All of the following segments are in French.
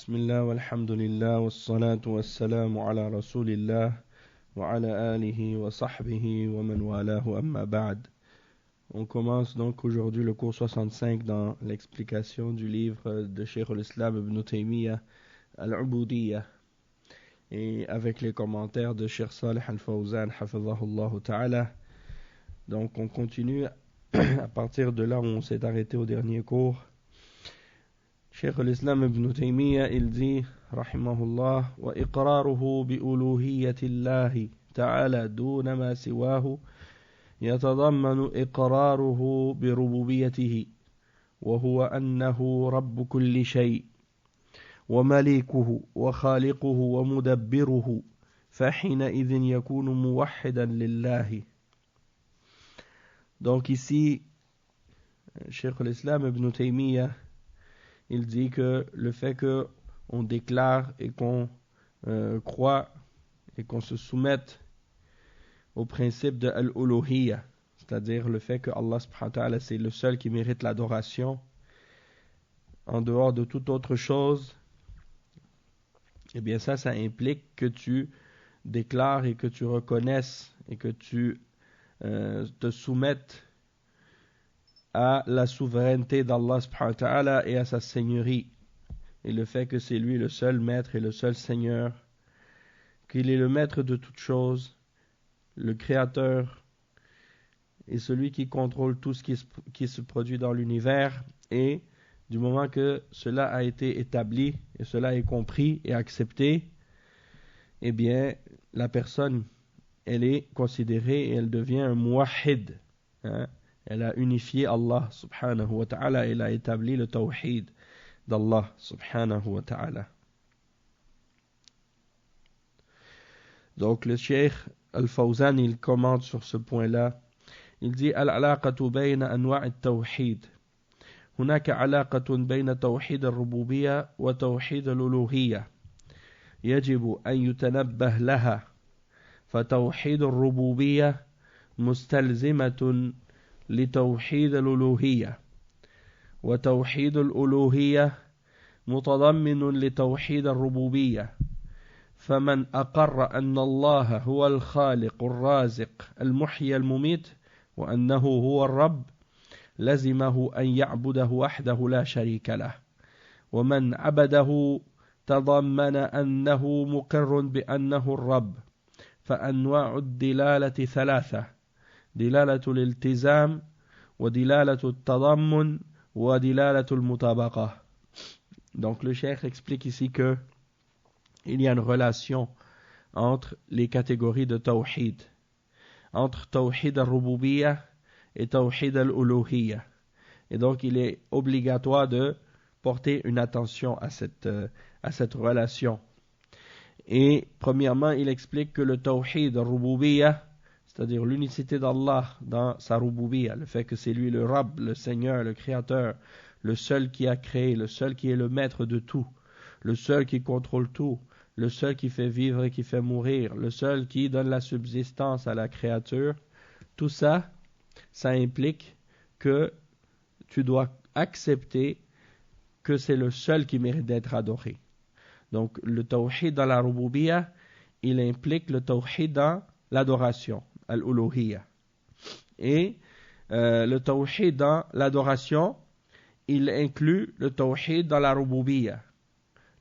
Bismillah walhamdulillah wassalatu wassalamu ala rasulillah wa ala alihi wa sahbihi wa man walahu amma ba'd. On commence donc aujourd'hui le cours 65 dans l'explication du livre de Cheikh al-Islam ibn Taymiyyah al-Ubudiyya et avec les commentaires de Cheikh Salih al-Fawzan hafizahullah ta'ala. Donc on continue à partir de là où on s'est arrêté au dernier cours. Cheikh al-Islam ibn Taymiyyah il dit rahimahullah wa iqraruhu bi uluhiyyati Allah ta'ala duna ma siwahu يتضمن إقراره بربوبيته وهو أنه رب كل شيء ومليكه وخالقه ومدبره فحينئذ يكون موحدا لله. Donc ici Cheikh al-Islam ibn Taymiyyah il dit que le fait qu'on déclare et qu'on croit et qu'on se soumette au principe de al-uluhiyya, c'est-à-dire le fait que Allah subhanahu wa ta'ala c'est le seul qui mérite l'adoration en dehors de toute autre chose, eh bien ça implique que tu déclares et que tu reconnaisses et que tu te soumettes à la souveraineté d'Allah subhanahu wa ta'ala et à sa seigneurie, et le fait que c'est lui le seul maître et le seul seigneur, qu'il est le maître de toutes choses, le créateur et celui qui contrôle tout ce qui se produit dans l'univers. Et du moment que cela a été établi et cela est compris et accepté, eh bien la personne elle est considérée et elle devient un muwahhid, elle a unifié Allah subhanahu wa ta'ala, elle a établi le tawhid d'Allah subhanahu wa ta'ala. Donc le Cheikh Al-Fawzan il commente sur ce point-là. Il dit al-alaqatu bayna anwa' at-tawhid. هناك علاقة بين توحيد الربوبية وتوحيد الألوهية يجب أن يتنبه لها، فتوحيد الربوبية مستلزمة لتوحيد الألوهية، وتوحيد الألوهية متضمن لتوحيد الربوبية. فمن أقر أن الله هو الخالق الرازق المحيي المميت وأنه هو الرب لزمه أن يعبده وحده لا شريك له، ومن عبده تضمن أنه مقر بأنه الرب. فأنواع الدلالة ثلاثة: دلالة الالتزام ودلالة التضمن ودلالة المطابقة. Donc le cheikh explique ici que il y a une relation entre les catégories de tawhid, entre tawhid al-rububiyyah et tawhid al-uluhiyyah. Et donc il est obligatoire de porter une attention à cette relation. Et premièrement, il explique que le tawhid al-rububiyyah, c'est-à-dire l'unicité d'Allah dans sa rububiyyah, le fait que c'est lui le Rabb, le Seigneur, le Créateur, le seul qui a créé, le seul qui est le maître de tout, le seul qui contrôle tout, le seul qui fait vivre et qui fait mourir, le seul qui donne la subsistance à la créature, tout ça, ça implique que tu dois accepter que c'est le seul qui mérite d'être adoré. Donc le tawhid dans la rububiyyah, il implique le tawhid dans l'adoration, al-uluhiyyah. Et le tawhid dans l'adoration, il inclut le tawhid dans la rububiyyah.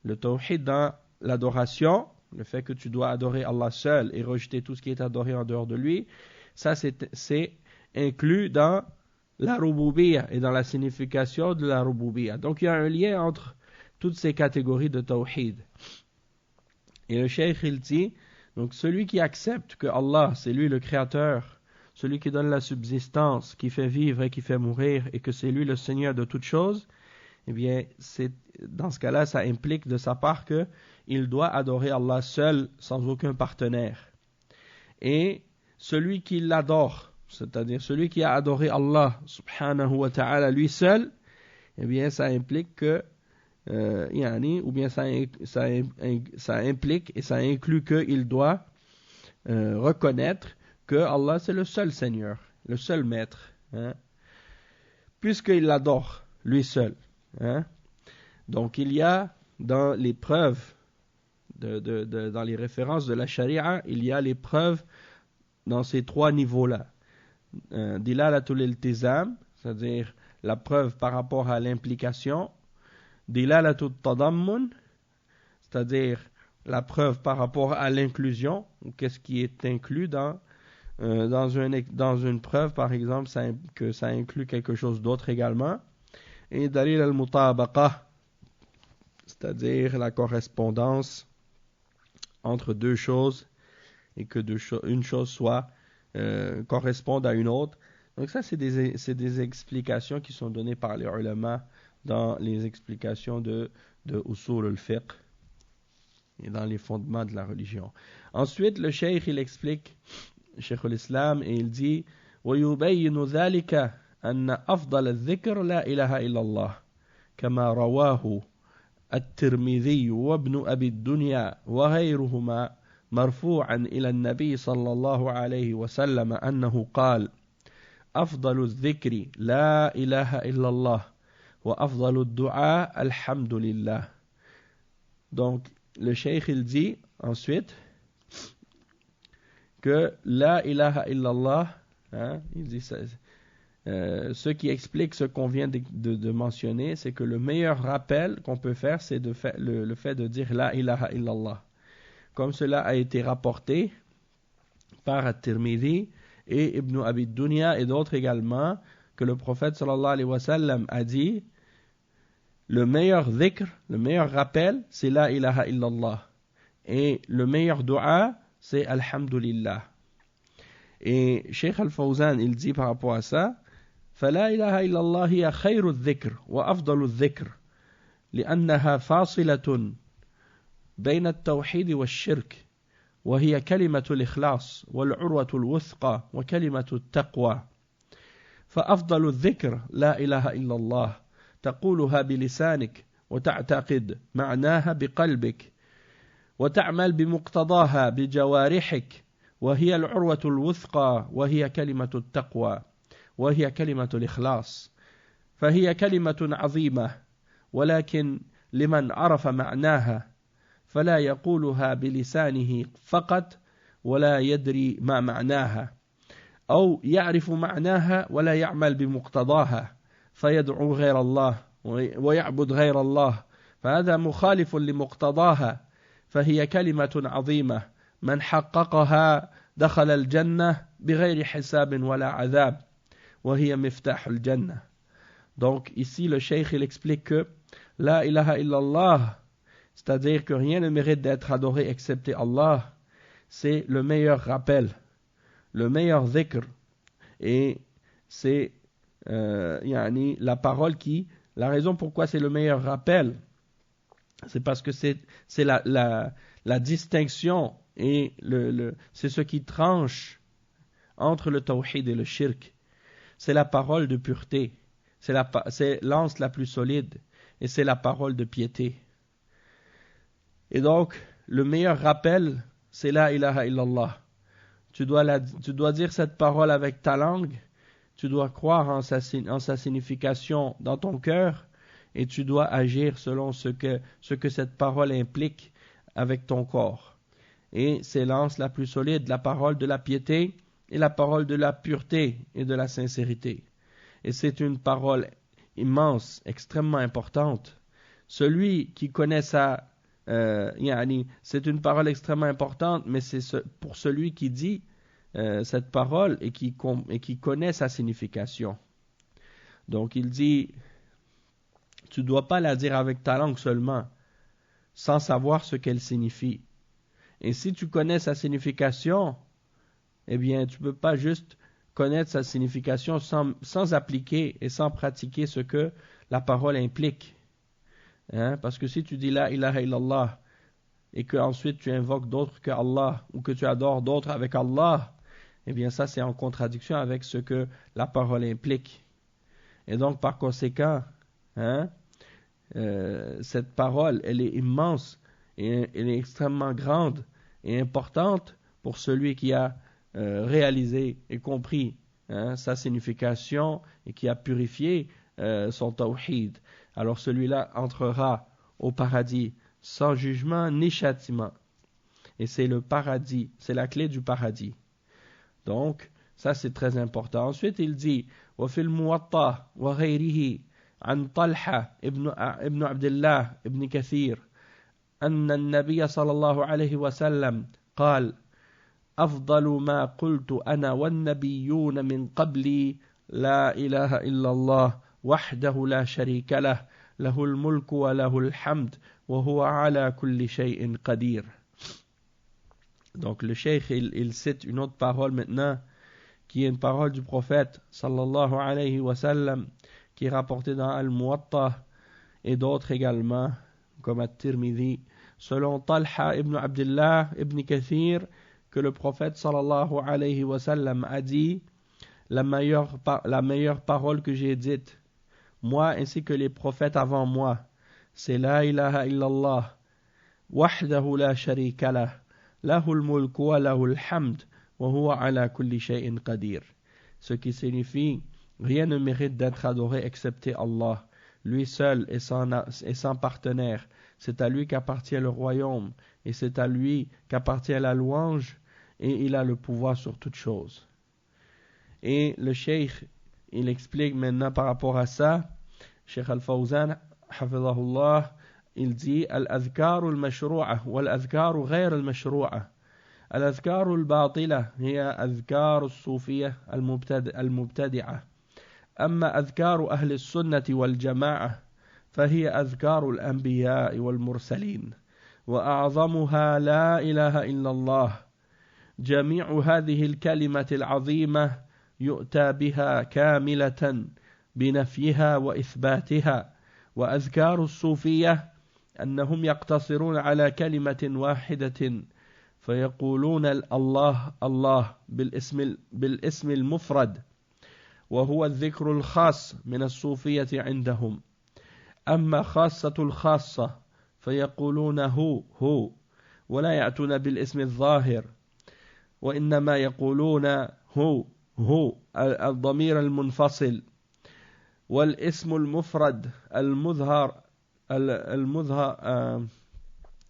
Le tawhid dans l'adoration, le fait que tu dois adorer Allah seul et rejeter tout ce qui est adoré en dehors de lui, ça c'est inclus dans la rububiyyah et dans la signification de la rububiyyah. Donc il y a un lien entre toutes ces catégories de tawhid. Et le cheikh il dit, donc celui qui accepte que Allah c'est lui le créateur, celui qui donne la subsistance, qui fait vivre et qui fait mourir, et que c'est lui le Seigneur de toutes choses, eh bien dans ce cas-là ça implique de sa part que il doit adorer Allah seul sans aucun partenaire. Et celui qui l'adore, c'est-à-dire celui qui a adoré Allah subhanahu wa ta'ala lui seul, eh bien ça implique que ou bien ça implique et ça inclut qu'il doit reconnaître que Allah c'est le seul Seigneur, le seul Maître, puisqu'il l'adore lui seul. Donc il y a dans les preuves, dans les références de la charia, il y a les preuves dans ces trois niveaux-là. Dilalatul iltizam, c'est-à-dire la preuve par rapport à l'implication. Dilalatul tadammun, c'est-à-dire la preuve par rapport à l'inclusion, ou qu'est-ce qui est inclus dans une preuve, par exemple, que ça inclut quelque chose d'autre également. Et dalil al-mutabaqa, c'est-à-dire la correspondance entre deux choses et que une chose corresponde à une autre. Donc ça, c'est des explications qui sont données par les ulama dans les explications de usul al-fiqh et dans les fondements de la religion. Ensuite, le cheikh, il explique, cheikh al-Islam, et il dit وَيُبَيِّنُ ذَلِكَ أَنَّ أَفْضَلَ الذِّكْرِ لَا إِلَهَ إِلَّا اللَّهِ كما رواه الترمذي وابن أبي الدنيا وغيرهما مرفوعا إلى النبي صلى الله عليه وسلم أنه قال أفضل الذكر لا إله إلا الله وأفضل الدعاء الحمد لله. Donc le cheikh il dit ensuite que la ilaha illallah, il dit ça, ce qui explique ce qu'on vient de mentionner, c'est que le meilleur rappel qu'on peut faire, c'est le fait de dire la ilaha illallah. Comme cela a été rapporté par At-Tirmidhi et Ibn Abi Dunya et d'autres également, que le prophète sallallahu alayhi wa sallam a dit le meilleur dhikr, le meilleur rappel, c'est la ilaha illallah. Et le meilleur dua, c'est alhamdulillah. Et Cheikh Al-Fawzan, il dit par rapport à ça, فلا إله إلا الله هي خير الذكر وأفضل الذكر لأنها فاصلة بين التوحيد والشرك وهي كلمة الإخلاص والعروة الوثقى وكلمة التقوى. فأفضل الذكر لا إله إلا الله تقولها بلسانك وتعتقد معناها بقلبك وتعمل بمقتضاها بجوارحك وهي العروة الوثقى وهي كلمة التقوى وهي كلمة الإخلاص. فهي كلمة عظيمة ولكن لمن عرف معناها فلا يقولها بلسانه فقط ولا يدري ما معناها أو يعرف معناها ولا يعمل بمقتضاها فيدعو غير الله ويعبد غير الله فهذا مخالف لمقتضاها. فهي كلمة عظيمة من حققها دخل الجنة بغير حساب ولا عذاب وهي مفتاح الجنة. Donc ici le cheikh il explique que la ilaha illallah, c'est-à-dire que rien ne mérite d'être adoré excepté Allah, c'est le meilleur rappel, le meilleur dhikr, et c'est la parole la raison pourquoi c'est le meilleur rappel, c'est parce que c'est la distinction et c'est ce qui tranche entre le tawhid et le shirk. C'est la parole de pureté, c'est l'anse la plus solide, et c'est la parole de piété. Et donc, le meilleur rappel, c'est la ilaha illallah. Tu dois dire cette parole avec ta langue, tu dois croire en sa signification dans ton cœur, et tu dois agir selon ce que cette parole implique avec ton corps. Et c'est l'anse la plus solide, la parole de la piété et la parole de la pureté et de la sincérité. Et c'est une parole immense, extrêmement importante. Celui qui connaît ça, c'est une parole extrêmement importante, mais c'est pour celui qui dit cette parole et qui connaît sa signification. Donc il dit, tu ne dois pas la dire avec ta langue seulement, sans savoir ce qu'elle signifie. Et si tu connais sa signification, eh bien, tu ne peux pas juste connaître sa signification sans appliquer et sans pratiquer ce que la parole implique. Parce que si tu dis la ilaha illallah et que ensuite tu invoques d'autres que Allah ou que tu adores d'autres avec Allah, eh bien ça c'est en contradiction avec ce que la parole implique. Et donc par conséquent, cette parole, elle est immense et elle est extrêmement grande et importante pour celui qui a réalisé et compris sa signification et qui a purifié son tawhid. Alors celui-là entrera au paradis, sans jugement ni châtiment. Et c'est le paradis, c'est la clé du paradis. Donc, ça c'est très important. Ensuite, il dit وفي الموطأ وغيره عن طلحة ابن عبد الله ابن كثير أن النبي صلى الله عليه وسلم قال أفضل ما قلت أنا والنبيون من قبلي لا إله إلا الله وحده لا شريك له له الملك وله الحمد وهو على كل شيء قدير. Donc le cheikh il cite une autre parole maintenant qui est une parole du prophète sallallahu alayhi wa sallam qui est rapportée dans Al-Muwatta et d'autres également comme At-Tirmidhi selon Talha ibn Abdullah ibn Kathir que le prophète sallallahu alayhi wa sallam a dit la meilleure parole que j'ai dite moi ainsi que les prophètes avant moi c'est la ilaha illallah wahdahu la sharika lah lahul mulku wa lahul hamd wa huwa ala kulli shay'in qadir. Ce qui signifie rien ne mérite d'être adoré excepté Allah, lui seul et sans partenaire. C'est à lui qu'appartient le royaume et c'est à lui qu'appartient la louange et il a le pouvoir sur toutes choses. Et le cheikh il explique maintenant par rapport à ça, Cheikh Al-Fawzan hafidhahullah, il dit al-adhkar al-mashru'a wal-adhkar ghayr al-mashru'a. الأذكار الباطلة هي أذكار الصوفية المبتدعة أما أذكار أهل السنة والجماعة فهي أذكار الأنبياء والمرسلين وأعظمها لا إله إلا الله جميع هذه الكلمة العظيمة يؤتى بها كاملة بنفيها وإثباتها وأذكار الصوفية أنهم يقتصرون على كلمة واحدة فيقولون الله الله بالاسم المفرد وهو الذكر الخاص من الصوفية عندهم أما خاصة الخاصة فيقولون هو ولا يأتون بالاسم الظاهر وإنما يقولون هو الضمير المنفصل والاسم المفرد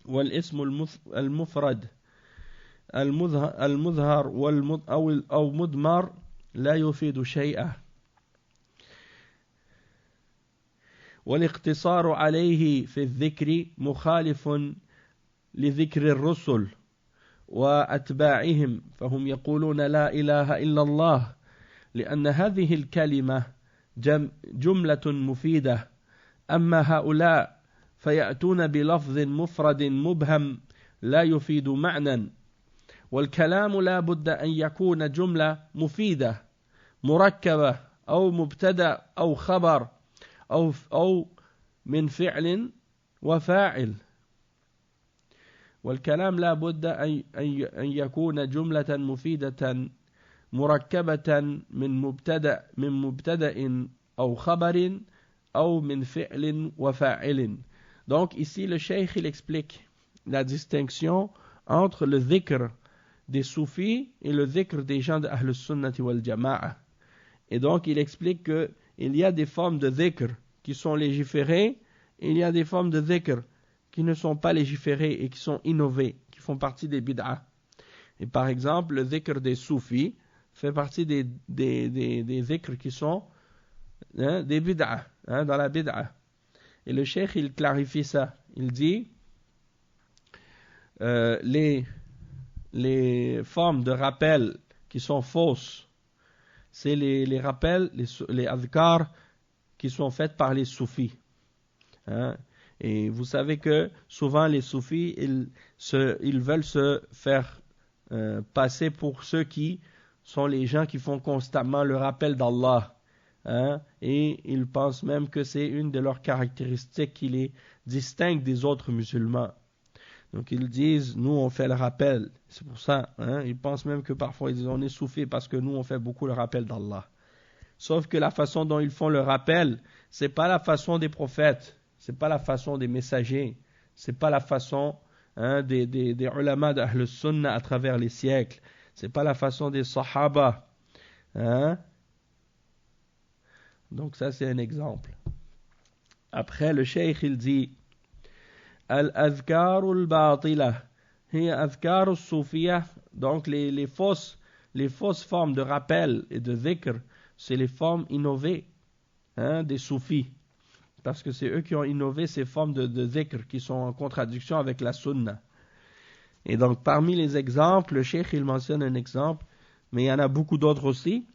والاسم المفرد المظهر أو مضمر لا يفيد شيئا والاقتصار عليه في الذكر مخالف لذكر الرسل وأتباعهم فهم يقولون لا إله إلا الله لأن هذه الكلمة جملة مفيدة أما هؤلاء فيأتون بلفظ مفرد مبهم لا يفيد معنى والكلام لا بد أن يكون جملة مفيدة مركبة أو مبتدأ أو خبر أو من فعل وفاعل والكلام لا بد أن يكون جملة مفيدة مركبة من مبتدأ أو خبر أو من فعل وفاعل. Donc ici le cheikh il explique la distinction entre le dhikr des soufis et le dhikr des gens de Ahl Sunnati wal Jama'a. Et donc il explique que il y a des formes de dhikr qui sont légiférées et il y a des formes de dhikr qui ne sont pas légiférées et qui sont innovées, qui font partie des bid'ah. Et par exemple, le dhikr des soufis fait partie des dhikr qui sont des bid'ah, dans la bid'ah. Et le cheikh il clarifie ça. Il dit les formes de rappel qui sont fausses, c'est les rappels, les adhkar qui sont faites par les soufis. Et vous savez que souvent les soufis, ils veulent se faire passer pour ceux qui sont les gens qui font constamment le rappel d'Allah. Et ils pensent même que c'est une de leurs caractéristiques qui les distingue des autres musulmans. Donc ils disent, nous on fait le rappel. C'est pour ça, ils pensent même que parfois ils disent on est soufis parce que nous on fait beaucoup le rappel d'Allah. Sauf que la façon dont ils font le rappel, c'est pas la façon des prophètes, c'est pas la façon des messagers, c'est pas la façon des ulama d'Ahl Sunnah à travers les siècles, c'est pas la façon des sahaba. Donc ça c'est un exemple. Après le cheikh il dit Al-Adhkar al-Batila. Hiya Adhkar al-Soufiyah. Donc les fausses formes de rappel et de dhikr, c'est les formes innovées des soufis. Parce que c'est eux qui ont innové ces formes de dhikr qui sont en contradiction avec la sunna. Et donc parmi les exemples, le cheikh il mentionne un exemple, mais il y en a beaucoup d'autres aussi.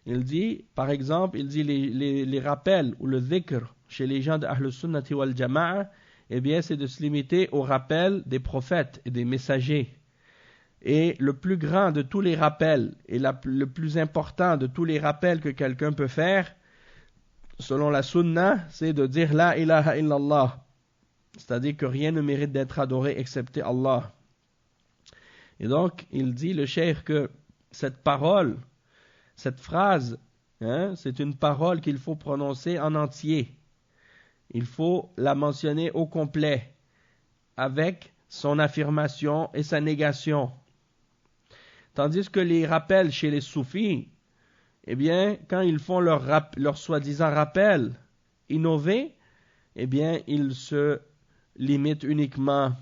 Il dit, par exemple, les rappels ou le dhikr chez les gens de Ahl Sunnati wal Jama'a, eh bien c'est de se limiter aux rappels des prophètes et des messagers. Et le plus grand de tous les rappels et le plus important de tous les rappels que quelqu'un peut faire, selon la sunna, c'est de dire la ilaha illallah. C'est-à-dire que rien ne mérite d'être adoré excepté Allah. Et donc, il dit, le cheikh, que cette parole, cette phrase, c'est une parole qu'il faut prononcer en entier. Il faut la mentionner au complet, avec son affirmation et sa négation. Tandis que les rappels chez les soufis, eh bien, quand ils font leur soi-disant rappel innové, eh bien, ils se limitent uniquement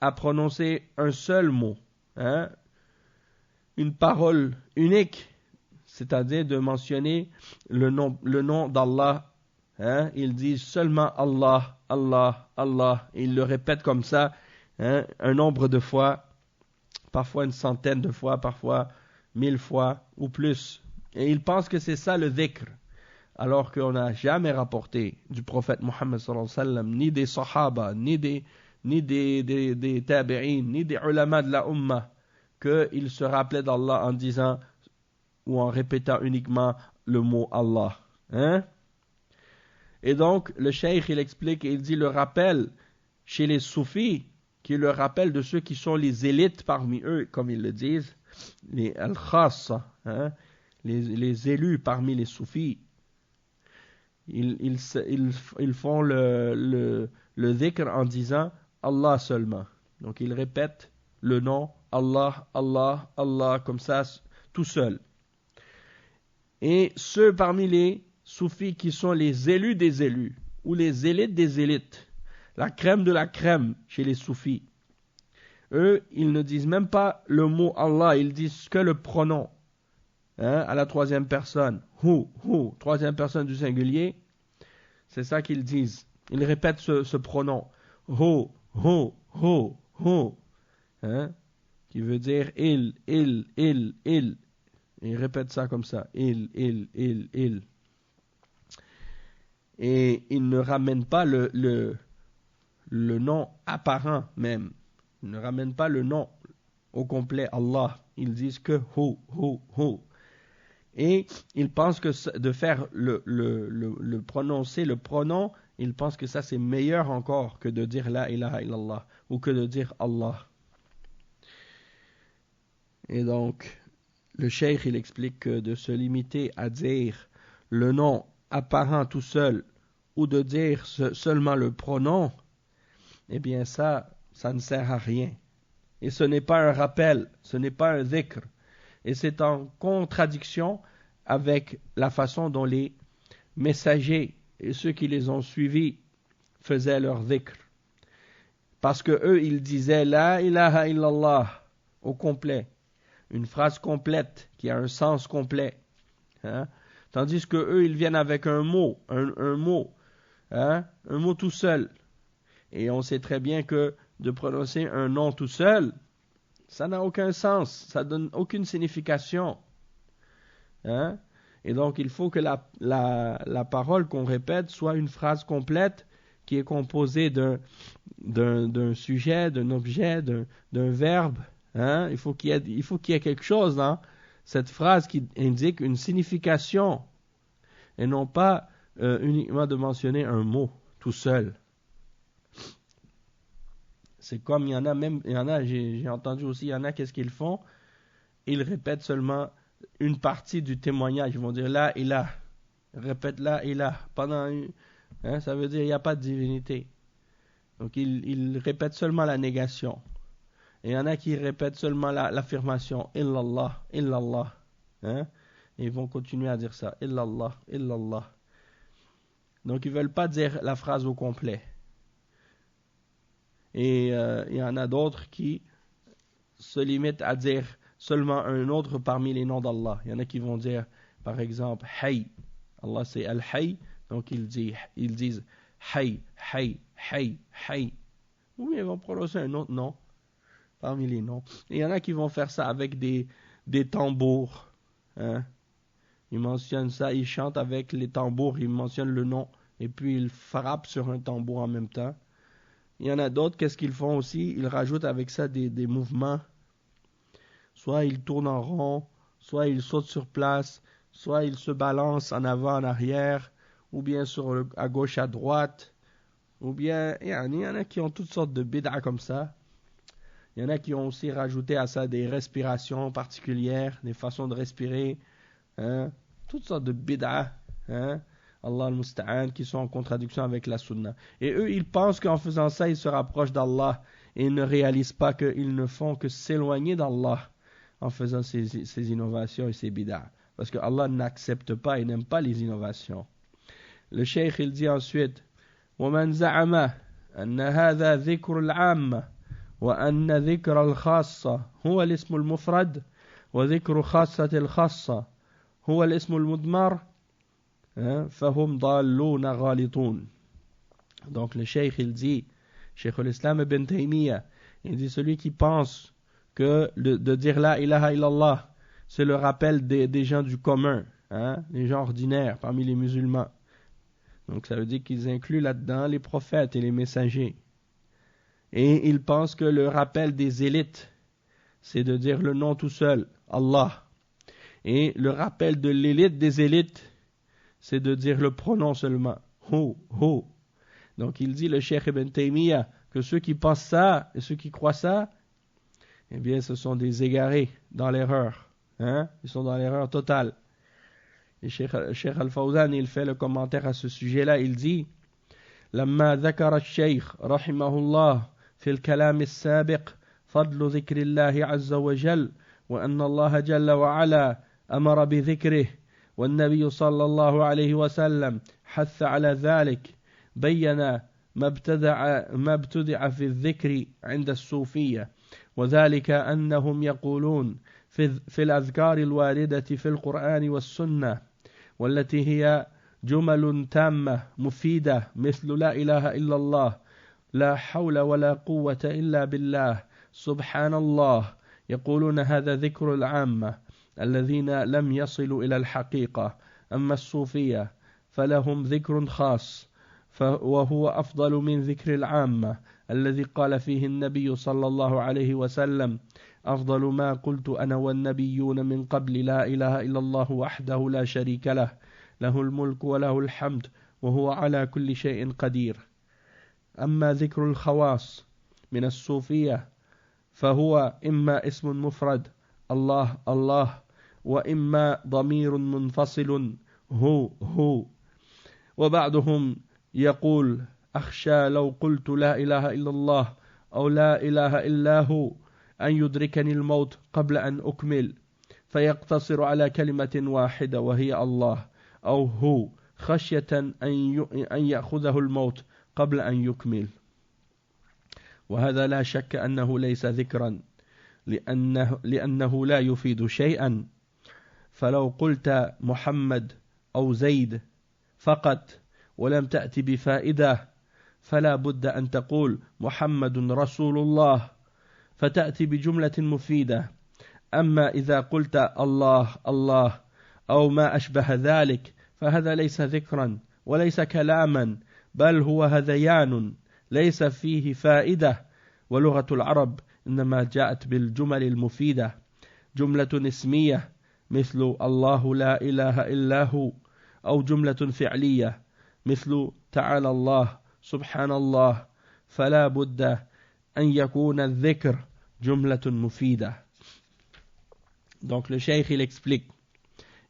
à prononcer un seul mot, une parole unique, c'est-à-dire de mentionner le nom d'Allah. Ils disent seulement Allah, Allah, Allah. Ils le répètent comme ça un nombre de fois, parfois une centaine de fois, parfois 1000 fois ou plus. Et ils pensent que c'est ça le dhikr, alors qu'on n'a jamais rapporté du prophète Mohammed sallallahu alayhi wa sallam, ni des sahaba, ni des tabi'in, ni des ulama de la ummah, qu'ils se rappelaient d'Allah en disant ou en répétant uniquement le mot Allah. Et donc, le cheikh, il explique, il dit le rappel chez les soufis, qui est le rappel de ceux qui sont les élites parmi eux, comme ils le disent, les al-khassa, les élus parmi les soufis. Ils font le dhikr en disant Allah seulement. Donc, ils répètent le nom Allah, Allah, Allah, comme ça, tout seul. Et ceux parmi les soufis qui sont les élus des élus, ou les élites des élites, la crème de la crème chez les soufis, eux, ils ne disent même pas le mot Allah, ils disent que le pronom, à la troisième personne, hu, troisième personne du singulier, c'est ça qu'ils disent. Ils répètent ce pronom, hu, qui veut dire il. Ils répètent ça comme ça, il. Et ils ne ramènent pas le nom apparent même. Ils ne ramènent pas le nom au complet, Allah. Ils disent que hu. Et ils pensent que de faire prononcer le pronom, ils pensent que ça c'est meilleur encore que de dire la ilaha illallah ou que de dire Allah. Et donc, le cheikh il explique que de se limiter à dire le nom apparent tout seul ou de dire seulement le pronom, eh bien ça ne sert à rien. Et ce n'est pas un rappel, ce n'est pas un dhikr. Et c'est en contradiction avec la façon dont les messagers et ceux qui les ont suivis faisaient leur dhikr. Parce que eux, ils disaient la ilaha illallah au complet. Une phrase complète qui a un sens complet. Tandis que eux, ils viennent avec un mot, un mot tout seul. Et on sait très bien que de prononcer un nom tout seul, ça n'a aucun sens, ça donne aucune signification. Et donc, il faut que la parole qu'on répète soit une phrase complète qui est composée d'un sujet, d'un objet, d'un verbe. Il faut qu'il y ait quelque chose dans cette phrase qui indique une signification et non pas uniquement de mentionner un mot tout seul. C'est comme j'ai entendu aussi, il y en a, qu'est-ce qu'ils font? Ils répètent seulement une partie du témoignage. Ils vont dire là et là. Ils répètent là et là. Ça veut dire il n'y a pas de divinité. Donc ils répètent seulement la négation. Et il y en a qui répètent seulement l'affirmation illallah, illallah. Et ils vont continuer à dire ça. Illallah, illallah. Donc ils ne veulent pas dire la phrase au complet. Et il y en a d'autres qui se limitent à dire seulement un autre parmi les noms d'Allah. Il y en a qui vont dire, par exemple, Hay. Allah c'est Al-Hay, donc ils disent Hay, Hay, Hay, Hay. Ou bien ils vont prononcer un autre nom parmi les noms. Et il y en a qui vont faire ça avec des tambours. Hein? Ils mentionnent ça, ils chantent avec les tambours, ils mentionnent le nom, et puis ils frappent sur un tambour en même temps. Il y en a d'autres, qu'est-ce qu'ils font aussi? Ils rajoutent avec ça des mouvements. Soit ils tournent en rond, soit ils sautent sur place, soit ils se balancent en avant, en arrière, ou bien à gauche, à droite, ou bien, il y en a qui ont toutes sortes de bid'a comme ça. Il y en a qui ont aussi rajouté à ça des respirations particulières, des façons de respirer, hein, toutes sortes de bid'a, hein, Allah al-Musta'an, qui sont en contradiction avec la sunna. Et eux, ils pensent qu'en faisant ça, ils se rapprochent d'Allah, et ils ne réalisent pas qu'ils ne font que s'éloigner d'Allah en faisant ces innovations et ces bid'a. Parce que Allah n'accepte pas et n'aime pas les innovations. Le cheikh, il dit ensuite, وَمَنْ زَعَمَ أَنَّ هَذَا ذِكْرُ الْعَامَّةِ وأن ذكر الخاصة هو الاسم المفرد وذكر خاصة الخاصة هو الاسم المضمر فهم ضالون غالطون. Donc le cheikh il dit, Cheikh l'Islam ibn Taymiyyah, il dit celui qui pense que de dire la ilaha illallah c'est le rappel des gens du commun, hein, les gens ordinaires parmi les musulmans. Donc ça veut dire qu'ils incluent là-dedans les prophètes et les messagers. Et ils pensent que le rappel des élites, c'est de dire le nom tout seul, Allah. Et le rappel de l'élite des élites, c'est de dire le pronom seulement, Hu, Hu. Donc il dit, le Cheikh Ibn Taymiyyah, que ceux qui pensent ça et ceux qui croient ça, eh bien ce sont des égarés dans l'erreur. Hein? Ils sont dans l'erreur totale. Et Cheikh Al-Fawzan, il fait le commentaire à ce sujet-là, il dit, لما ذكر الشيخ رحمه الله في الكلام السابق فضل ذكر الله عز وجل وأن الله جل وعلا أمر بذكره والنبي صلى الله عليه وسلم حث على ذلك بين ما ابتدع في الذكر عند الصوفية وذلك أنهم يقولون في الأذكار الواردة في القرآن والسنة والتي هي جمل تامة مفيدة مثل لا إله إلا الله لا حول ولا قوة إلا بالله سبحان الله يقولون هذا ذكر العامة الذين لم يصلوا إلى الحقيقة أما الصوفية فلهم ذكر خاص وهو أفضل من ذكر العامة الذي قال فيه النبي صلى الله عليه وسلم أفضل ما قلت أنا والنبيون من قبل لا إله إلا الله وحده لا شريك له له الملك وله الحمد وهو على كل شيء قدير أما ذكر الخواص من الصوفية فهو إما اسم مفرد الله الله وإما ضمير منفصل هو وبعضهم يقول أخشى لو قلت لا إله إلا الله أو لا إله إلا هو أن يدركني الموت قبل أن أكمل فيقتصر على كلمة واحدة وهي الله أو هو خشية أن يأخذه الموت قبل أن يكمل وهذا لا شك أنه ليس ذكرا لأنه لا يفيد شيئا فلو قلت محمد أو زيد فقط ولم تأتي بفائدة فلا بد أن تقول محمد رسول الله فتأتي بجملة مفيدة أما إذا قلت الله الله أو ما أشبه ذلك فهذا ليس ذكرا وليس كلاما بل هو هذيان ليس فيه فائدة ولغة العرب إنما جاءت بالجمل المفيدة جملة اسمية مثل الله لا إله إلا هو أو جملة فعلية مثل تعالى الله سبحان الله فلا بد أن يكون الذكر جملة مفيدة. Donc le cheikh il explique,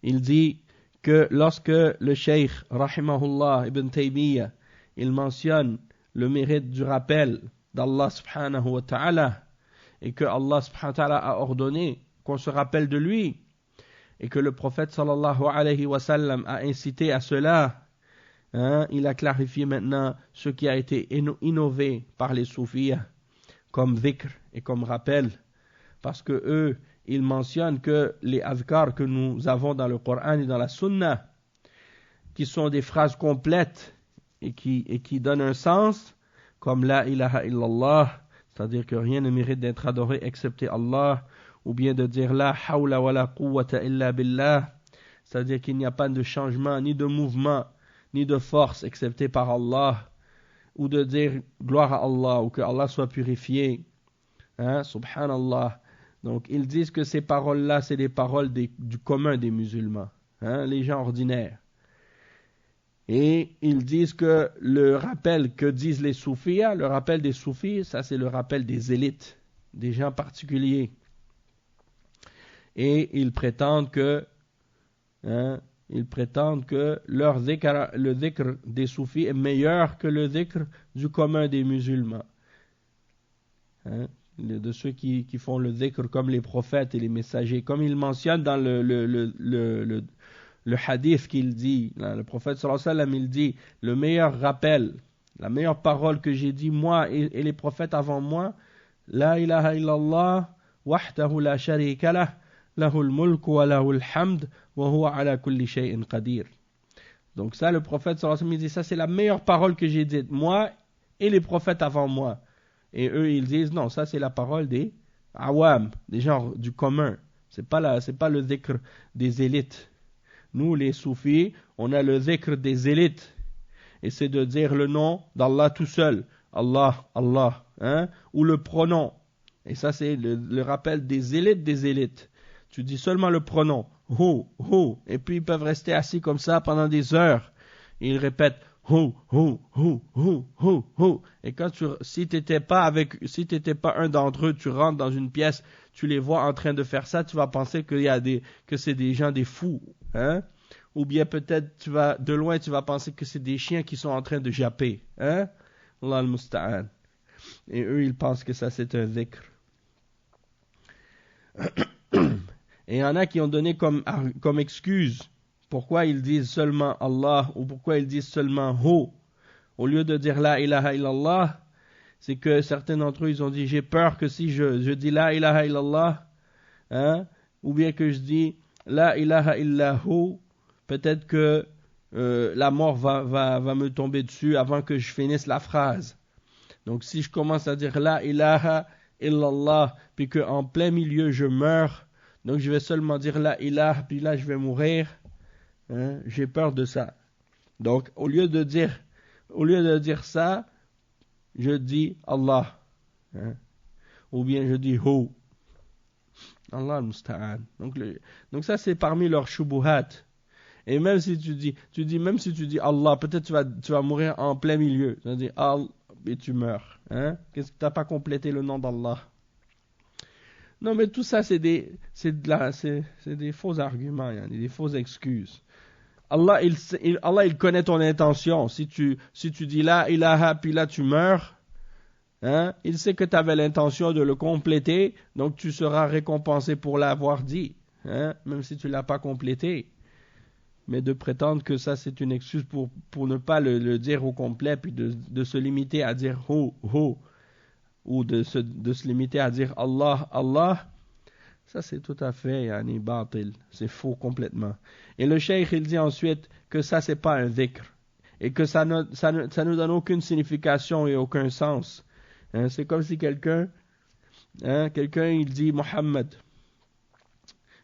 il dit que lorsque le cheikh rahimahullah ibn Taymiyyah il mentionne le mérite du rappel d'Allah subhanahu wa ta'ala et que Allah subhanahu wa ta'ala a ordonné qu'on se rappelle de lui et que le prophète sallallahu alayhi wa sallam a incité à cela, hein, il a clarifié maintenant ce qui a été innové par les soufis comme dhikr et comme rappel, parce que eux, ils mentionnent que les adhkar que nous avons dans le Coran et dans la Sunna, qui sont des phrases complètes et qui donnent un sens, comme la ilaha illallah, c'est-à-dire que rien ne mérite d'être adoré excepté Allah, ou bien de dire la hawla wa la quwwata illa billah, c'est-à-dire qu'il n'y a pas de changement, ni de mouvement, ni de force excepté par Allah, ou de dire gloire à Allah, ou que Allah soit purifié, subhanallah. Donc ils disent que ces paroles-là, c'est les paroles du commun des musulmans, les gens ordinaires. Et ils disent que le rappel que disent les soufis, le rappel des soufis, ça c'est le rappel des élites, des gens particuliers. Et ils prétendent que le dhikr des soufis est meilleur que le dhikr du commun des musulmans. De ceux qui font le dhikr comme les prophètes et les messagers. Comme il mentionne dans le hadith qu'il dit, le prophète sallallahu alayhi wa sallam, il dit, le meilleur rappel, la meilleure parole que j'ai dit moi et les prophètes avant moi, la ilaha illallah, wahdahu la sharika lah, lahul mulk wa lahul hamd, wa huwa ala kulli shay'in qadir. Donc ça, le prophète sallallahu alayhi wa sallam, il dit, ça c'est la meilleure parole que j'ai dite, moi et les prophètes avant moi. Et eux, ils disent, non, ça c'est la parole des awam, des gens du commun. C'est pas le dhikr des élites. Nous, les soufis, on a le dhikr des élites. Et c'est de dire le nom d'Allah tout seul. Allah, Allah. Ou le pronom. Et ça, c'est le rappel des élites. Tu dis seulement le pronom. Hu, hu. Et puis, ils peuvent rester assis comme ça pendant des heures. Et ils répètent hu, hu, hu, hu, hu, hu. Et si t'étais pas un d'entre eux, tu rentres dans une pièce, tu les vois en train de faire ça, tu vas penser que c'est des gens des fous. Ou bien peut-être de loin tu vas penser que c'est des chiens qui sont en train de japper. Allah al-musta'an. Et eux ils pensent que ça c'est un dhikr. Et il y en a qui ont donné comme excuse pourquoi ils disent seulement Allah ou pourquoi ils disent seulement Hu au lieu de dire la ilaha illallah. C'est que certains d'entre eux ils ont dit j'ai peur que si je dis la ilaha illallah, ou bien que je dis la ilaha illahu, peut-être que la mort va me tomber dessus avant que je finisse la phrase. Donc si je commence à dire la ilaha illallah, puis qu'en plein milieu je meurs, donc je vais seulement dire la ilaha, puis là je vais mourir, j'ai peur de ça. Donc au lieu de dire ça, je dis Allah, ou bien je dis Hu. Allah al-musta'an. Donc ça c'est parmi leurs shubuhat. Et même si tu dis Allah, peut-être tu vas mourir en plein milieu. Tu vas dire Allah et tu meurs. Qu'est-ce que tu n'as pas complété le nom d'Allah? Non mais tout ça c'est des faux arguments, des fausses excuses. Allah il connaît ton intention. Si tu dis la ilaha puis là tu meurs, il sait que tu avais l'intention de le compléter, donc tu seras récompensé pour l'avoir dit, même si tu ne l'as pas complété. Mais de prétendre que ça c'est une excuse pour ne pas le dire au complet, puis de se limiter à dire Hu, Hu, ou de se limiter à dire Allah, Allah, ça c'est tout à fait batil, c'est faux complètement. Et le cheikh il dit ensuite que ça c'est pas un dhikr, et que ça ne donne aucune signification et aucun sens. C'est comme si quelqu'un il dit Muhammad.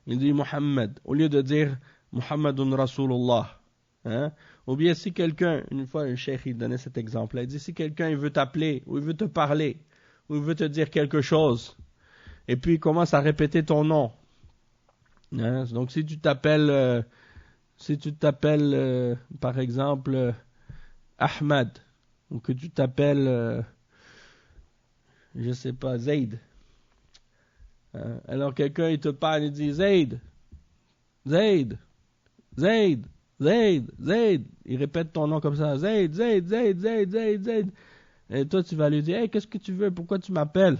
Il dit Muhammad au lieu de dire Muhammadun Rasulullah. Ou bien si quelqu'un, une fois un cheikh il donnait cet exemple, il dit si quelqu'un il veut t'appeler, ou il veut te parler, ou il veut te dire quelque chose, et puis il commence à répéter ton nom. Donc si tu t'appelles par exemple Ahmad, ou que tu t'appelles je sais pas, Zayd. Alors quelqu'un il te parle et dit Zayd, Zayd, Zayd, Zayd, Zayd. Il répète ton nom comme ça, Zayd, Zayd, Zayd, Zayd, Zayd, Zayd. Et toi tu vas lui dire, hey, qu'est-ce que tu veux? Pourquoi tu m'appelles?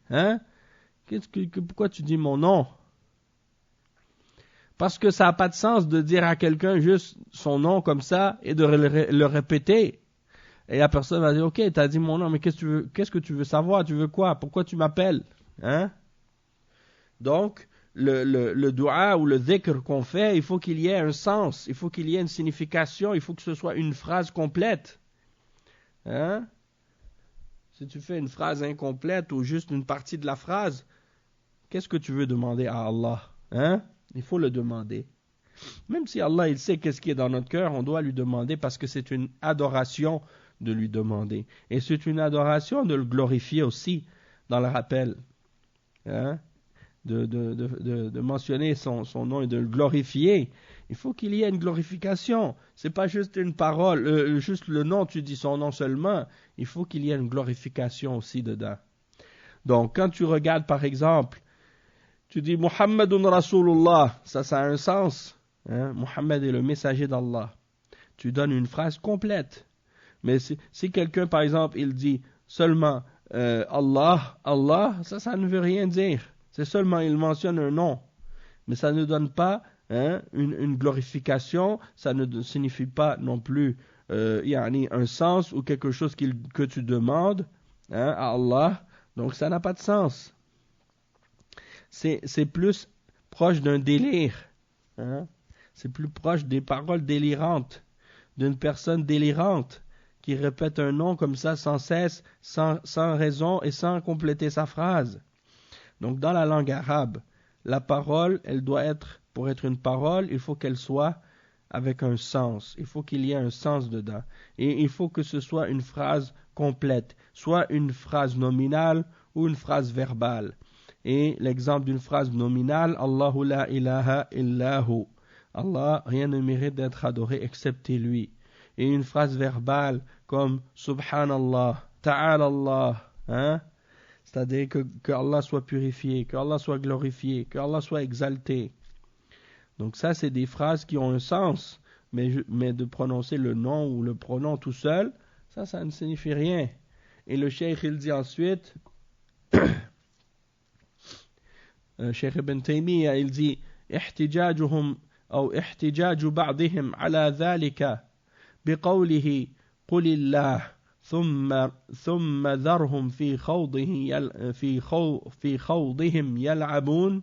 Pourquoi tu dis mon nom? Parce que ça n'a pas de sens de dire à quelqu'un juste son nom comme ça et de le répéter. Et la personne va dire, ok, tu as dit mon nom, mais qu'est-ce que tu veux savoir? Tu veux quoi? Pourquoi tu m'appelles? Hein? Donc, le dua ou le dhikr qu'on fait, il faut qu'il y ait un sens, il faut qu'il y ait une signification, il faut que ce soit une phrase complète. Hein? Si tu fais une phrase incomplète ou juste une partie de la phrase, qu'est-ce que tu veux demander à Allah? Hein? Il faut le demander. Même si Allah il sait qu'est-ce qui est dans notre cœur, on doit lui demander parce que c'est une adoration de lui demander. Et c'est une adoration de le glorifier aussi dans le rappel. Hein? De mentionner son nom et de le glorifier. Il faut qu'il y ait une glorification. C'est pas juste une parole, juste le nom, tu dis son nom seulement. Il faut qu'il y ait une glorification aussi dedans. Donc, quand tu regardes par exemple, tu dis Muhammadun Rasulullah, ça a un sens. Hein? Muhammad est le messager d'Allah. Tu donnes une phrase complète. Mais si quelqu'un, par exemple, il dit seulement Allah, Allah, ça ne veut rien dire. C'est seulement, il mentionne un nom. Mais ça ne donne pas une glorification, ça ne signifie pas non plus un sens ou quelque chose que tu demandes à Allah. Donc ça n'a pas de sens. C'est plus proche d'un délire. Hein? C'est plus proche des paroles délirantes, d'une personne délirante qui répète un nom comme ça sans cesse, sans raison et sans compléter sa phrase. Donc dans la langue arabe, la parole, elle doit être, pour être une parole, il faut qu'elle soit avec un sens. Il faut qu'il y ait un sens dedans. Et il faut que ce soit une phrase complète, soit une phrase nominale ou une phrase verbale. Et l'exemple d'une phrase nominale, Allahu la ilaha illahu. Allah, rien ne mérite d'être adoré excepté lui. Et une phrase verbale comme Subhanallah, Ta'ala Allah, hein? C'est-à-dire que Allah soit purifié, que Allah soit glorifié, que Allah soit exalté. Donc ça, c'est des phrases qui ont un sens, mais de prononcer le nom ou le pronom tout seul, ça ne signifie rien. Et le cheikh, il dit ensuite, Cheikh Ibn Taymiyyah, il dit, احتجاجهم أو احتجاج بعضهم على ذلك بقوله قل الله ثم ذرهم في خوضهم يلعبون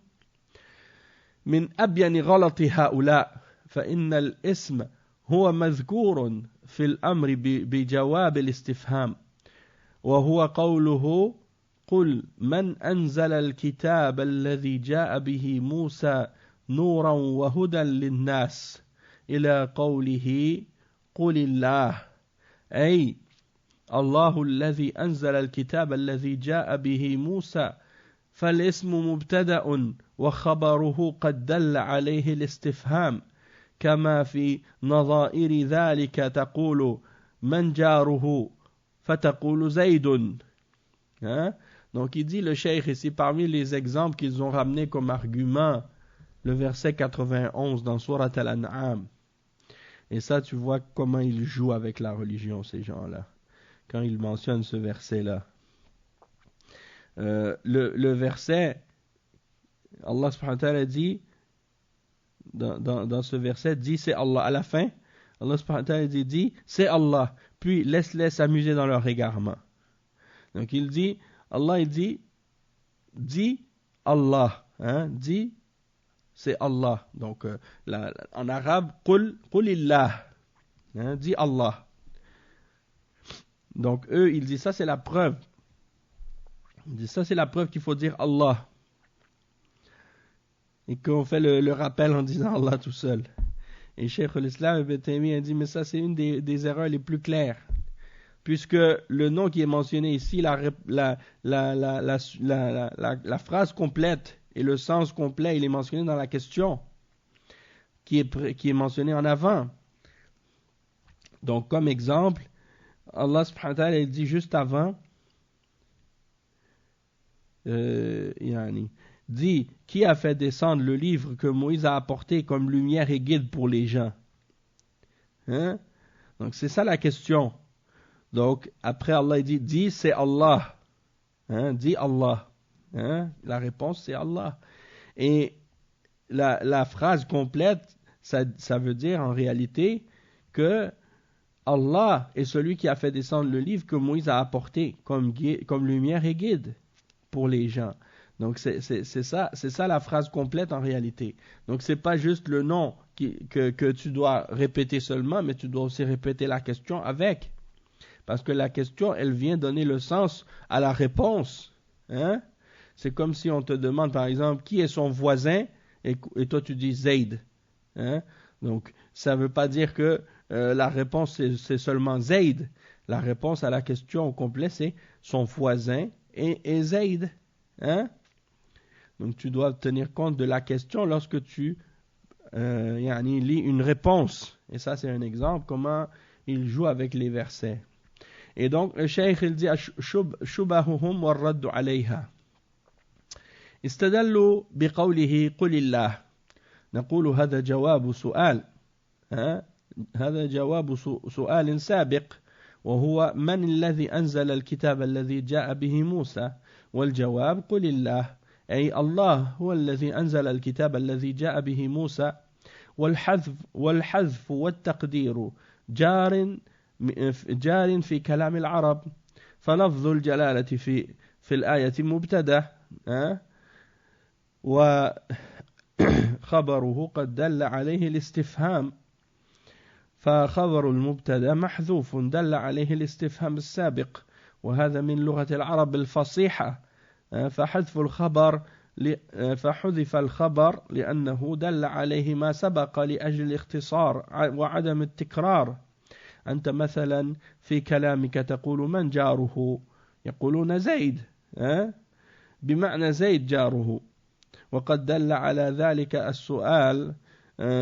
من أبين غلط هؤلاء فإن الاسم هو مذكور في الأمر بجواب الاستفهام وهو قوله قل من أنزل الكتاب الذي جاء به موسى نورا وهدى للناس إلى قوله قل الله أي الله الذي أنزل الكتاب الذي جاء به موسى فالاسم مبتدأ وخبره قد دل عليه الاستفهام كما في نظائر ذلك تقول من جاره فتقول زيد. Hein? Donc il dit le cheikh ici parmi les exemples qu'ils ont ramenés comme argument le verset 91 dans Surat Al-An'am. Et ça tu vois comment ils jouent avec la religion ces gens-là quand ils mentionnent ce verset-là. Le verset, Allah subhanahu wa ta'ala dit, dans ce verset, dit c'est Allah. À la fin, Allah subhanahu wa ta'ala dit c'est Allah. Puis laisse-les s'amuser dans leur égarement. Donc il dit, Allah il dit Allah. Hein, dit c'est Allah. Donc en arabe, qulillah. Hein, dit Allah. Donc eux, ils disent ça c'est la preuve. Ils disent ça c'est la preuve qu'il faut dire Allah. Et qu'on fait le rappel en disant Allah tout seul. Et Cheikh al-Islam Ibn Taymiyyah dit mais ça c'est une des erreurs les plus claires. Puisque le nom qui est mentionné ici, la phrase complète et le sens complet, il est mentionné dans la question qui est mentionné en avant. Donc comme exemple, Allah subhanahu wa ta'ala dit juste avant, dit qui a fait descendre le livre que Moïse a apporté comme lumière et guide pour les gens. Hein? Donc c'est ça la question. Donc après Allah dit c'est Allah. Hein? Dit Allah. Hein? La réponse c'est Allah. Et la phrase complète, ça veut dire en réalité que Allah est celui qui a fait descendre le livre que Moïse a apporté comme lumière et guide pour les gens. Donc c'est ça la phrase complète en réalité. Donc c'est pas juste le nom que tu dois répéter seulement, mais tu dois aussi répéter la question avec. Parce que la question, elle vient donner le sens à la réponse. Hein? C'est comme si on te demande par exemple qui est son voisin et toi tu dis Zayd. Hein? Donc ça ne veut pas dire que la réponse c'est seulement Zayd. La réponse à la question au complet c'est son voisin et Zayd. Hein? Donc tu dois tenir compte de la question lorsque tu lis une réponse. Et ça c'est un exemple comment il joue avec les versets. Et donc le cheikh il dit شبههم والرد عليها استدلوا بقوله قل الله نقول هذا جواب سؤال هذا جواب سؤال سابق وهو من الذي أنزل الكتاب الذي جاء به موسى والجواب قل الله أي الله هو الذي أنزل الكتاب الذي جاء به موسى والحذف والتقدير جار في كلام العرب فلفظ الجلالة في الآية مبتدأ وخبره قد دل عليه الاستفهام فخبر المبتدأ محذوف دل عليه الاستفهام السابق وهذا من لغة العرب الفصيحة فحذف فحذف الخبر لأنه دل عليه ما سبق لأجل الاختصار وعدم التكرار أنت مثلا في كلامك تقول من جاره يقولون زيد بمعنى زيد جاره وقد دل على ذلك السؤال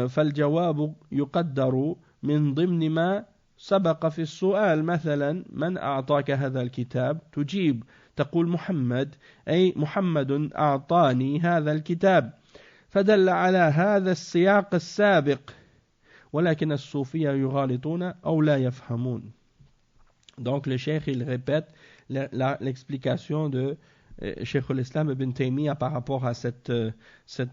فالجواب يقدر من ضمن ما سبق في السؤال مثلا من أعطاك هذا الكتاب تجيب تقول محمد أي محمد أعطاني هذا الكتاب فدل على هذا السياق السابق ولكن الصوفية يغالطون أو لا يفهمون. Donc le cheikh il répète l'explication de Cheikh al-Islam ibn Taymiyyah par rapport à cette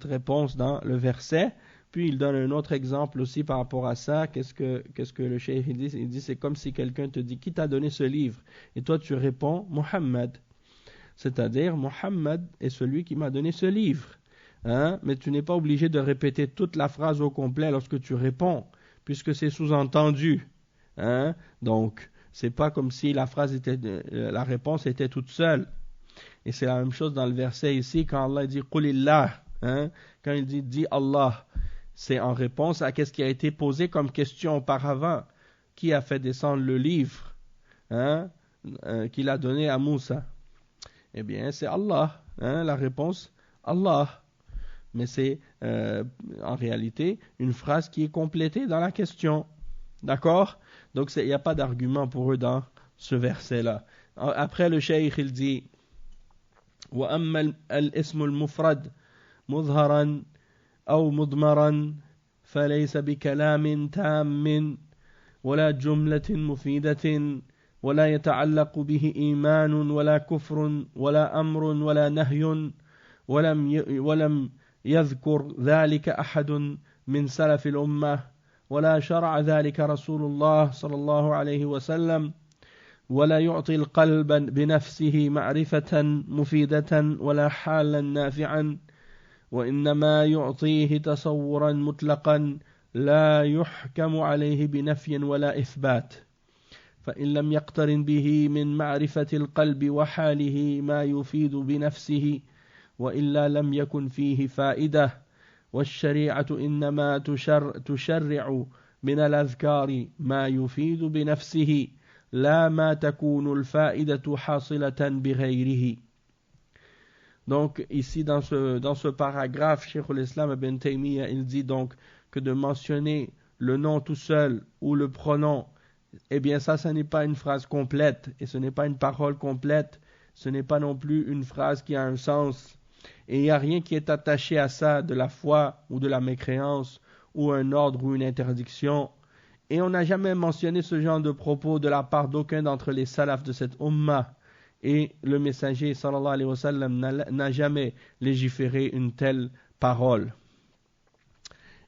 réponse dans le verset. Puis il donne un autre exemple aussi par rapport à ça. Qu'est-ce que le cheikh il dit? Il dit c'est comme si quelqu'un te dit qui t'a donné ce livre et toi tu réponds Muhammad. C'est-à-dire Muhammad est celui qui m'a donné ce livre. Mais tu n'es pas obligé de répéter toute la phrase au complet lorsque tu réponds, puisque c'est sous-entendu. Donc, c'est pas comme si la réponse était toute seule. Et c'est la même chose dans le verset ici, quand Allah dit Qulillah, quand il dit dis Allah, c'est en réponse à ce qui a été posé comme question auparavant. Qui a fait descendre le livre qu'il a donné à Moussa? Eh bien, c'est Allah. La réponse, Allah. Mais c'est en réalité une phrase qui est complétée dans la question. D'accord? Donc il n'y a pas d'argument pour eux dans ce verset-là. Après le cheikh il dit وَأَمَّا الْإِسْمُ الْمُفْرَدْ مُظْهَرًا أو مضمرا فليس بكلام تام ولا جملة مفيدة ولا يتعلق به إيمان ولا كفر ولا أمر ولا نهي ولم يذكر ذلك أحد من سلف الأمة ولا شرع ذلك رسول الله صلى الله عليه وسلم ولا يعطي القلب بنفسه معرفة مفيدة ولا حالا نافعا وإنما يعطيه تصورا مطلقا لا يحكم عليه بنفي ولا إثبات فإن لم يقترن به من معرفة القلب وحاله ما يفيد بنفسه وإلا لم يكن فيه فائدة والشريعة إنما تشرع من الأذكار ما يفيد بنفسه لا ما تكون الفائدة حاصلة بغيره. Donc ici dans ce paragraphe, Cheikh al-Islam ibn Taymiyyah il dit donc que de mentionner le nom tout seul ou le pronom, eh bien ça n'est pas une phrase complète et ce n'est pas une parole complète, ce n'est pas non plus une phrase qui a un sens. Et il n'y a rien qui est attaché à ça de la foi ou de la mécréance ou un ordre ou une interdiction. Et on n'a jamais mentionné ce genre de propos de la part d'aucun d'entre les salafs de cette ummah. Et le messager sallallahu alayhi wa sallam n'a jamais légiféré une telle parole.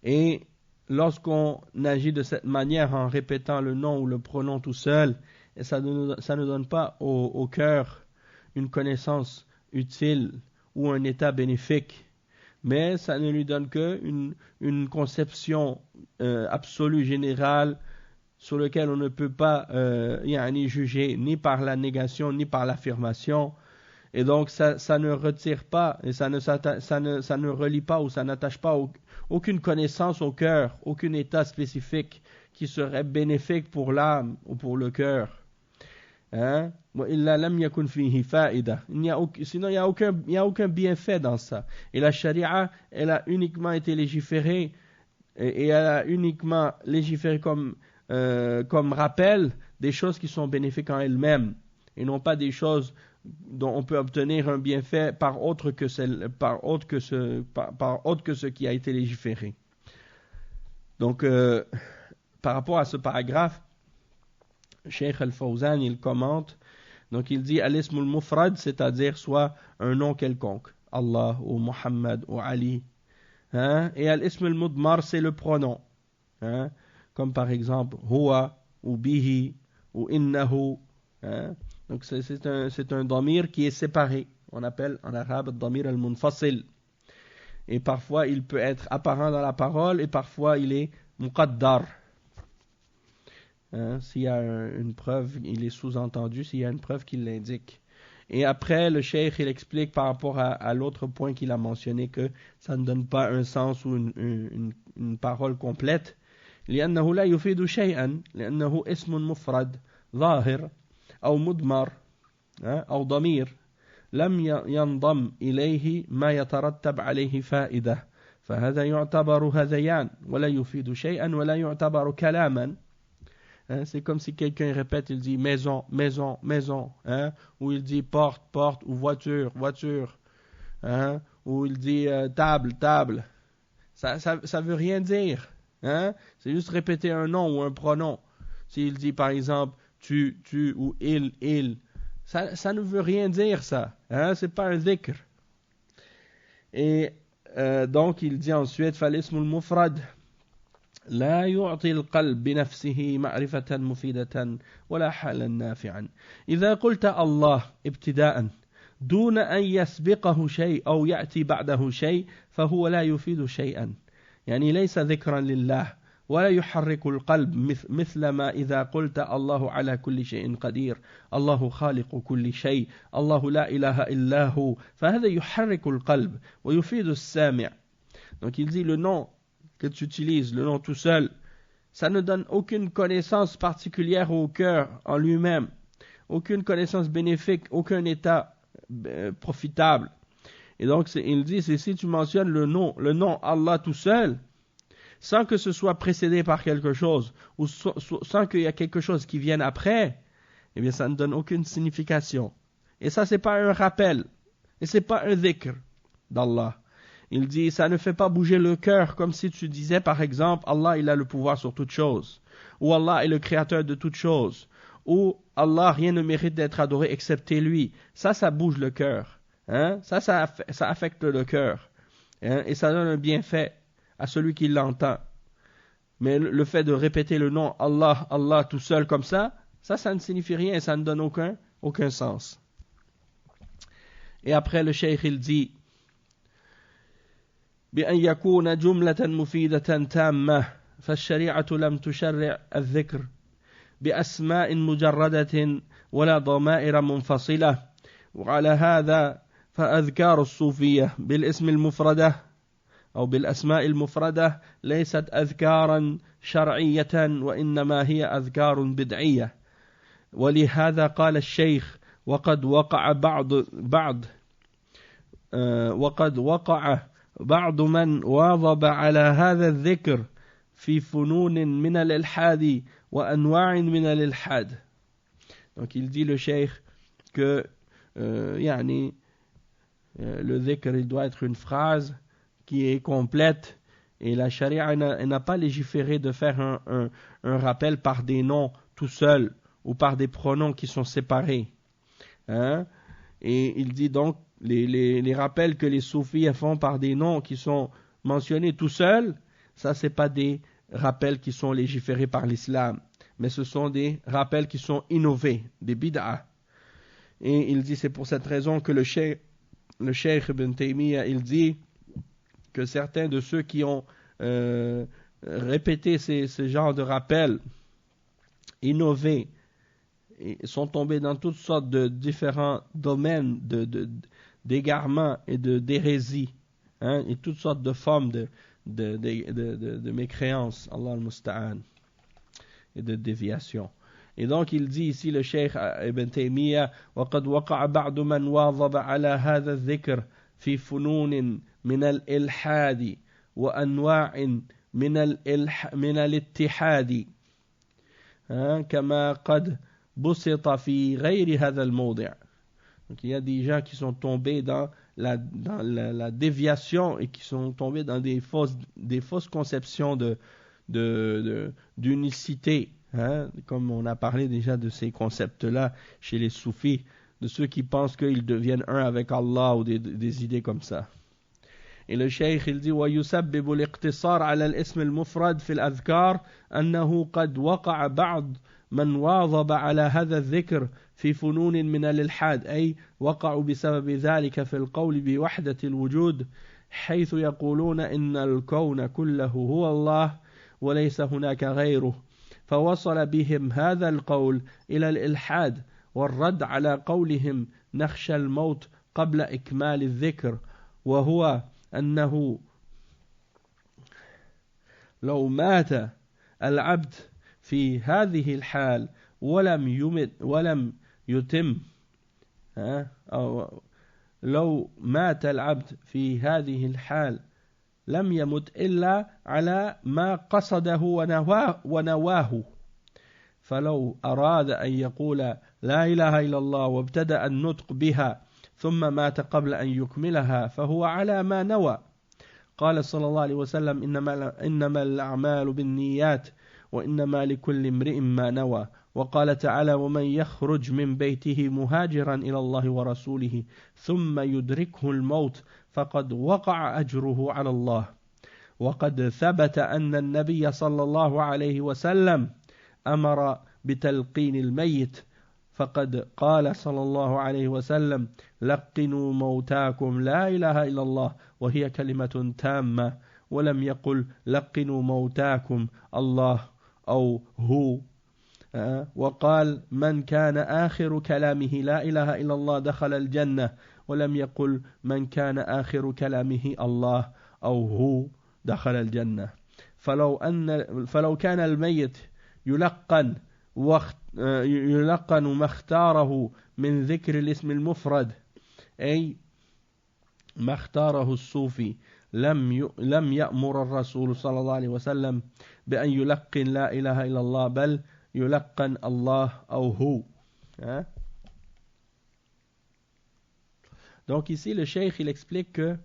Et lorsqu'on agit de cette manière en répétant le nom ou le pronom tout seul, et ça ne donne pas au cœur une connaissance utile ou un état bénéfique, mais ça ne lui donne que une conception absolue, générale, sur laquelle on ne peut pas juger ni par la négation ni par l'affirmation. Et donc ça ne retire pas, et ça ne relie pas ou ça n'attache pas aucune connaissance au cœur, aucun état spécifique qui serait bénéfique pour l'âme ou pour le cœur. Hein? Sinon, il n'y a aucun bienfait dans ça. Et la charia, elle a uniquement été légiférée, et elle a uniquement légiféré comme rappel des choses qui sont bénéfiques en elles-mêmes, et non pas des choses dont on peut obtenir un bienfait par autre que ce qui a été légiféré. Donc, par rapport à ce paragraphe, Cheikh Al-Fawzan, il commente, donc il dit al-ismul mufrad, c'est-à-dire soit un nom quelconque, Allah ou Muhammad ou Ali, hein? Et al-ismul mudmar, c'est le pronom, hein? Comme par exemple huwa ou bihi ou innahu, hein? Donc c'est un damir qui est séparé, on appelle en arabe damir al-munfasil, et parfois il peut être apparent dans la parole et parfois il est muqaddar. Hein, s'il y a une preuve, il est sous-entendu s'il y a une preuve qui l'indique. Et après, le cheikh, il explique par rapport à l'autre point qu'il a mentionné, que ça ne donne pas un sens ou une parole complète. لأنه لا يفيد شيئا لأنه اسم مفرد ظاهر أو مضمر أو ضمير لم ينضم إليه ما يترتب عليه فائدة فهذا يعتبر هذيان ولا يفيد شيئا ولا يعتبر كلاما. Hein, c'est comme si quelqu'un répète, il dit maison, maison, maison, hein, ou il dit porte, porte, ou voiture, voiture, hein, ou il dit table, table. Ça veut rien dire, hein, c'est juste répéter un nom ou un pronom. S'il dit par exemple tu ou il, ça ne veut rien dire ça, hein, c'est pas un dhikr. Et donc il dit ensuite فالاسم المفرد لا يعطي القلب بنفسه معرفة مفيدة ولا حالا نافعا. إذا قلت الله ابتداء دون أن يسبقه شيء أو يأتي بعده شيء فهو لا يفيد شيئا، يعني ليس ذكرا لله ولا يحرك القلب مثل ما إذا قلت الله على كل شيء قدير، الله خالق كل شيء، الله لا إله إلا هو، فهذا يحرك القلب ويفيد السامع. Donc il dit le nom que tu utilises, le nom tout seul, ça ne donne aucune connaissance particulière au cœur en lui-même, aucune connaissance bénéfique, aucun état profitable. Et donc il dit, c'est si tu mentionnes le nom Allah tout seul, sans que ce soit précédé par quelque chose, ou sans qu'il y ait quelque chose qui vienne après, eh bien ça ne donne aucune signification. Et ça, c'est pas un rappel, et c'est pas un dhikr d'Allah. Il dit, ça ne fait pas bouger le cœur, comme si tu disais, par exemple, Allah, il a le pouvoir sur toute chose, ou Allah est le créateur de toute chose, ou Allah, rien ne mérite d'être adoré excepté lui. Ça bouge le cœur. Hein? Ça affecte le cœur. Hein? Et ça donne un bienfait à celui qui l'entend. Mais le fait de répéter le nom Allah, Allah tout seul comme ça ne signifie rien et ça ne donne aucun sens. Et après, le cheikh, il dit, بأن يكون جملة مفيدة تامة فالشريعة لم تشرع الذكر بأسماء مجردة ولا ضمائر منفصلة، وعلى هذا فأذكار الصوفية بالاسم المفردة أو بالأسماء المفردة ليست أذكارا شرعية وإنما هي أذكار بدعية. ولهذا قال الشيخ وقد وقع بعض من واظب على هذا الذكر في فنون من الإلحاد وأنواع من الإلحاد. Donc il dit le cheikh que le dhikr, il doit être une phrase qui est complète, et la charia n'a pas légiféré de faire un rappel par des noms tout seul ou par des pronoms qui sont séparés. Hein? Et il dit donc les rappels que les soufis font par des noms qui sont mentionnés tout seuls, ça c'est pas des rappels qui sont légiférés par l'islam, mais ce sont des rappels qui sont innovés, des bid'a. Et il dit, c'est pour cette raison que le Cheikh Ibn Taymiyyah, il dit que certains de ceux qui ont répété ce genre de rappels innovés sont tombés dans toutes sortes de différents domaines d'égarement et d'hérésie, hein, et toutes sortes de formes de mécréance, Allah al-Musta'an, et de déviation. Et donc il dit ici le Cheikh Ibn Taymiyyah وَقَدْ وَقَعَ بَعْضُ مَنْ وَاظَبَ عَلَى هَذَا الذِّكْرِ في فنون من الإلحاد وأنواع من الاتحاد كما قد بسط في غير هذا الموضع. Donc il y a des gens qui sont tombés dans la déviation et qui sont tombés dans des fausses conceptions d'unicité, hein, comme on a parlé déjà de ces concepts-là chez les soufis, de ceux qui pensent qu'ils deviennent un avec Allah ou des idées comme ça. Et le cheikh il dit ويسبب الاقتصار على الاسم المفرد في الأذكار أنه قد وقع بعض من واظب على هذا الذكر في فنون من الإلحاد، أي وقعوا بسبب ذلك في القول بوحدة الوجود، حيث يقولون إن الكون كله هو الله وليس هناك غيره، فوصل بهم هذا القول إلى الإلحاد والرد على قولهم نخشى الموت قبل إكمال الذكر، وهو أنه لو مات العبد في هذه الحال ولم يتم أو لو مات العبد في هذه الحال لم يمت إلا على ما قصده ونواه، فلو أراد أن يقول لا إله إلا الله وابتدأ النطق بها ثم مات قبل أن يكملها فهو على ما نوى. قال صلى الله عليه وسلم إنما الأعمال بالنيات وإنما لكل امرئ ما نوى. وقال تعالى ومن يخرج من بيته مهاجرا إلى الله ورسوله ثم يدركه الموت فقد وقع أجره على الله. وقد ثبت أن النبي صلى الله عليه وسلم أمر بتلقين الميت، فقد قال صلى الله عليه وسلم لقنوا موتاكم لا إله إلا الله وهي كلمة تامة، ولم يقل لقنوا موتاكم الله أو هو. وقال من كان آخر كلامه لا إله إلا الله دخل الجنة، ولم يقل من كان آخر كلامه الله أو هو دخل الجنة. فلو كان الميت يلقن ما اختاره من ذكر الاسم المفرد، أي ما اختاره الصوفي، لم يأمر الرسول صلى الله عليه وسلم بأن يلقن لا إله إلا الله، بل يلقن الله أو هو. Donc ici le cheikh il explique que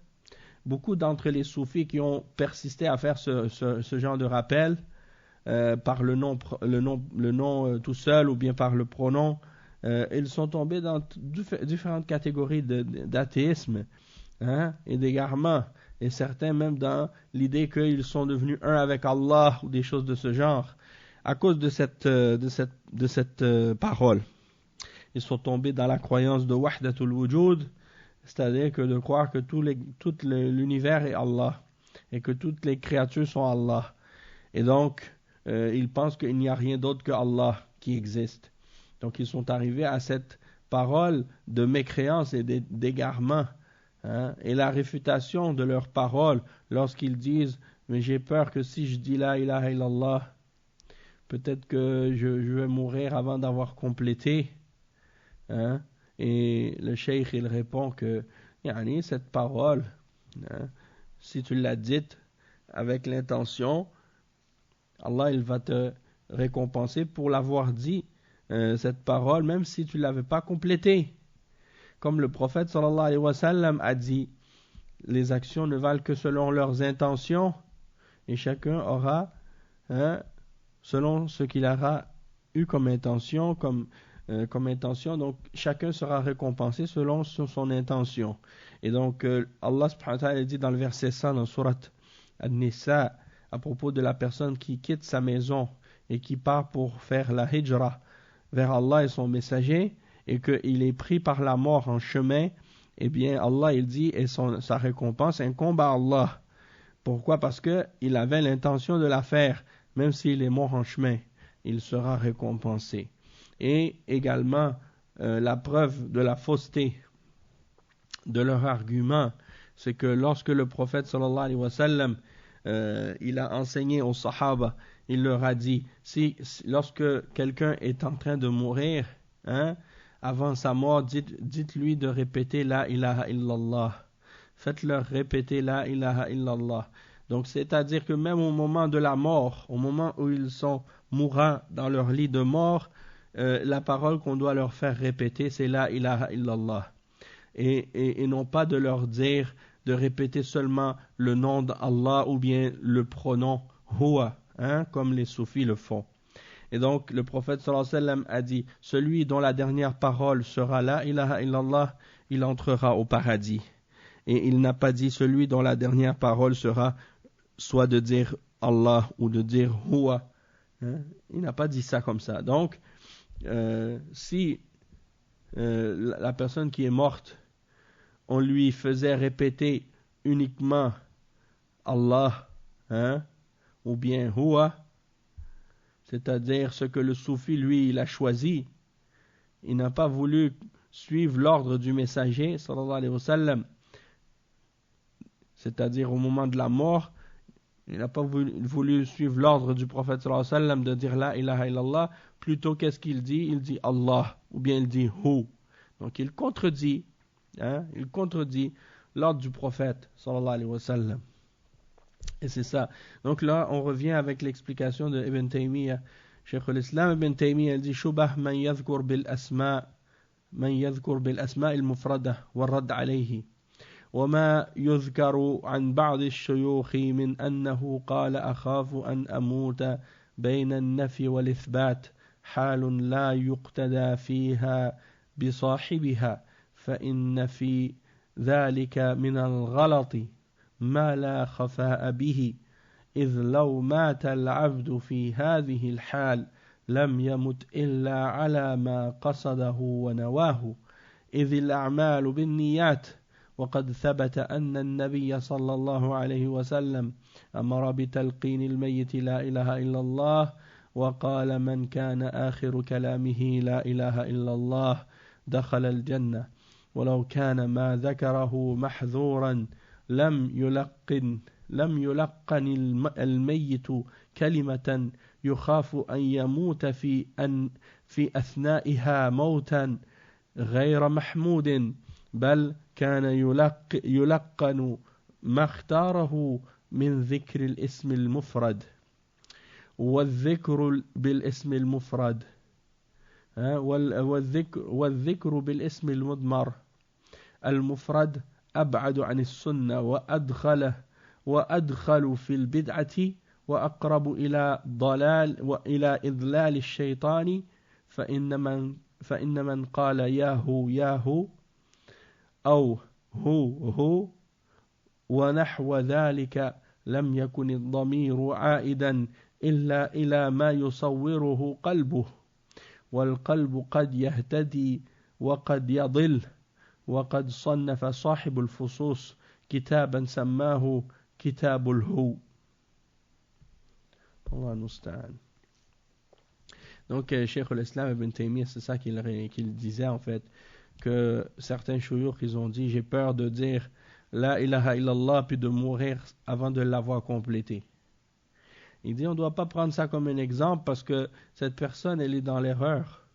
beaucoup d'entre les soufis qui ont persisté à faire ce genre de rappel par le nom tout seul ou bien par le pronom, ils sont tombés dans différentes catégories d'athéisme, hein, et d'égarement, et certains même dans l'idée qu'ils sont devenus un avec Allah ou des choses de ce genre à cause de cette parole. Ils sont tombés dans la croyance de wahdatul wujud, c'est-à-dire que de croire que tout l'univers est Allah et que toutes les créatures sont Allah, et donc ils pensent qu'il n'y a rien d'autre que Allah qui existe. Donc ils sont arrivés à cette parole de mécréance et d'égarement, hein, et la réfutation de leur parole lorsqu'ils disent mais j'ai peur que si je dis la ilaha illallah, peut-être que je vais mourir avant d'avoir complété, hein. Et le cheikh il répond que cette parole, hein, si tu l'as dite avec l'intention, Allah il va te récompenser pour l'avoir dit, cette parole, même si tu ne l'avais pas complétée. Comme le prophète sallallahu alayhi wa sallam a dit, les actions ne valent que selon leurs intentions, et chacun aura, hein, selon ce qu'il aura eu comme intention, donc chacun sera récompensé selon son intention. Et donc Allah subhanahu wa ta'ala dit dans le verset 100 dans surat An-Nisa, à propos de la personne qui quitte sa maison et qui part pour faire la hijra vers Allah et son messager, et qu'il est pris par la mort en chemin, eh bien Allah il dit, et sa récompense incombe à Allah. Pourquoi? Parce qu'il avait l'intention de la faire, même s'il est mort en chemin, il sera récompensé. Et également, la preuve de la fausseté de leur argument, c'est que lorsque le prophète sallallahu alayhi wa sallam il a enseigné aux sahaba, il leur a dit, lorsque quelqu'un est en train de mourir, avant sa mort, dites-lui de répéter la ilaha illallah. Faites-leur répéter la ilaha illallah. Donc c'est-à-dire que même au moment de la mort, au moment où ils sont mourants dans leur lit de mort, la parole qu'on doit leur faire répéter, c'est la ilaha illallah. Et non pas de leur dire de répéter seulement le nom d'Allah ou bien le pronom huwa, comme les soufis le font. Et donc le prophète sallallahu alayhi wa sallam a dit, celui dont la dernière parole sera la ilaha illallah, il entrera au paradis. Et il n'a pas dit celui dont la dernière parole sera soit de dire Allah ou de dire huwa. Il n'a pas dit ça comme ça. Donc si la personne qui est morte, on lui faisait répéter uniquement Allah, ou bien huwa, c'est-à-dire ce que le soufi, lui, il a choisi. Il n'a pas voulu suivre l'ordre du messager, sallallahu alayhi wa sallam. C'est-à-dire au moment de la mort, il n'a pas voulu suivre l'ordre du prophète sallallahu alayhi wa sallam de dire la ilaha illallah. Plutôt, qu'est-ce qu'il dit? Il dit Allah, ou bien il dit hu. Donc il contredit l'ordre du prophète sallallahu alayhi wa sallam. Et c'est ça. Donc là, on revient avec l'explication de Ibn Taymiyyah. Cheikh al-Islam Ibn Taymiyyah dit Shubah man yadhkur bil asma' al-mufradah wa rad alayhi. وما يذكر عن بعض الشيوخ من أنه قال أخاف أن أموت بين النفي والإثبات حال لا يقتدى فيها بصاحبها فإن في ذلك من الغلط ما لا خفاء به إذ لو مات العبد في هذه الحال لم يمت إلا على ما قصده ونواه إذ الأعمال بالنيات وقد ثبت أن النبي صلى الله عليه وسلم أمر بتلقين الميت لا إله إلا الله وقال من كان آخر كلامه لا إله إلا الله دخل الجنة ولو كان ما ذكره محذورا لم يلقن الميت كلمة يخاف أن يموت في أثنائها موتا غير محمود بل كان يلقن ما اختاره من ذكر الاسم المفرد والذكر بالاسم المفرد والذكر بالاسم المضمر المفرد أبعد عن السنة وأدخل في البدعة وأقرب إلى ضلال وإلى إضلال الشيطان فإن من قال ياهو أو هو ونحو ذلك لم يكن الضمير عائدا إلا إلى ما يصوره قلبه والقلب قد يهتدي وقد يضل وقد صنف صاحب الفصوص كتابا سماه كتاب الهو. Allah المستعان. Donc Cheikh al-Islam Ibn Taymiyyah, c'est ça qu'il disait en fait, que certains shuyukh ils ont dit j'ai peur de dire la ilaha illallah puis de mourir avant de l'avoir complété. Il dit on ne doit pas prendre ça comme un exemple parce que cette personne elle est dans l'erreur.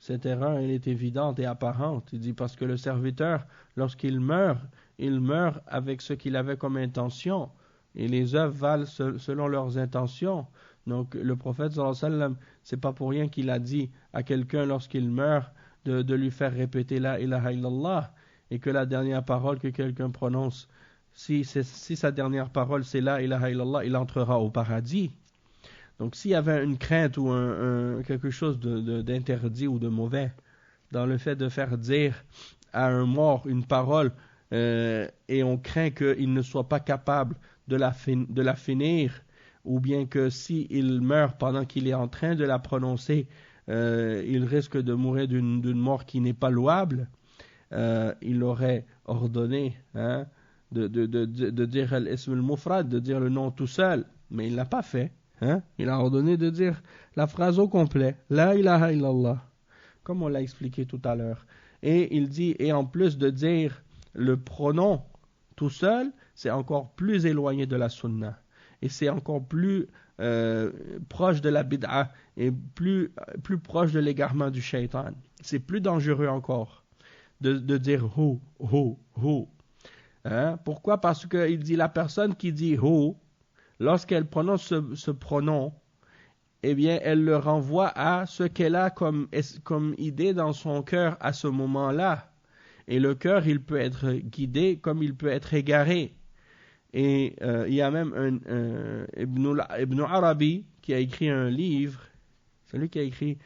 Cette erreur elle est évidente et apparente. Il dit parce que le serviteur lorsqu'il meurt, il meurt avec ce qu'il avait comme intention et les œuvres valent selon leurs intentions. Donc le prophète sallallahu alayhi wa sallam, c'est pas pour rien qu'il a dit à quelqu'un lorsqu'il meurt de lui faire répéter la ilaha illallah et que la dernière parole que quelqu'un prononce, si sa dernière parole c'est la ilaha illallah, il entrera au paradis. Donc s'il y avait une crainte ou quelque chose d'interdit ou de mauvais dans le fait de faire dire à un mort une parole et on craint qu'il ne soit pas capable de la finir, ou bien que s'il meurt pendant qu'il est en train de la prononcer, il risque de mourir d'une mort qui n'est pas louable, il aurait ordonné de dire al-ism al-mufrad, de dire le nom tout seul, mais il ne l'a pas fait. Il a ordonné de dire la phrase au complet, La ilaha illallah, comme on l'a expliqué tout à l'heure. Et il dit, et en plus de dire le pronom tout seul, c'est encore plus éloigné de la sunna. Et c'est encore plus proche de la bid'a et plus proche de l'égarement du shaitan. C'est plus dangereux encore de dire hu, hu, hu. Pourquoi? Parce qu'il dit la personne qui dit hu, lorsqu'elle prononce ce pronom, eh bien, elle le renvoie à ce qu'elle a comme idée dans son cœur à ce moment-là. Et le cœur, il peut être guidé comme il peut être égaré. Et il y a même Ibn Arabi qui a écrit un livre, celui qui a écrit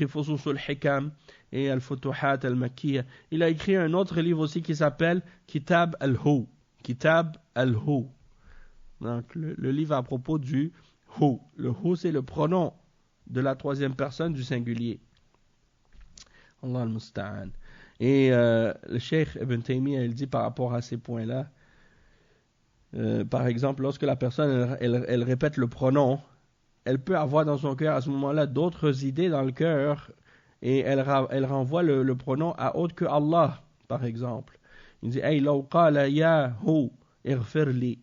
Fusus al-Hikam et Al-Futuhat al-Makkiyya. Il a écrit un autre livre aussi qui s'appelle Kitab al-Hu. Kitab al-Hu. Donc, le livre à propos du Hu. Le Hu, c'est le pronom de la troisième personne du singulier. Allah al-Musta'an. Et le Cheikh Ibn Taymiyyah, il dit par rapport à ces points-là, par exemple, lorsque la personne elle répète le pronom, elle peut avoir dans son cœur à ce moment-là d'autres idées dans le cœur, et elle renvoie le pronom à autre que Allah, par exemple. Il dit Ay law qala ya hu ighfir li.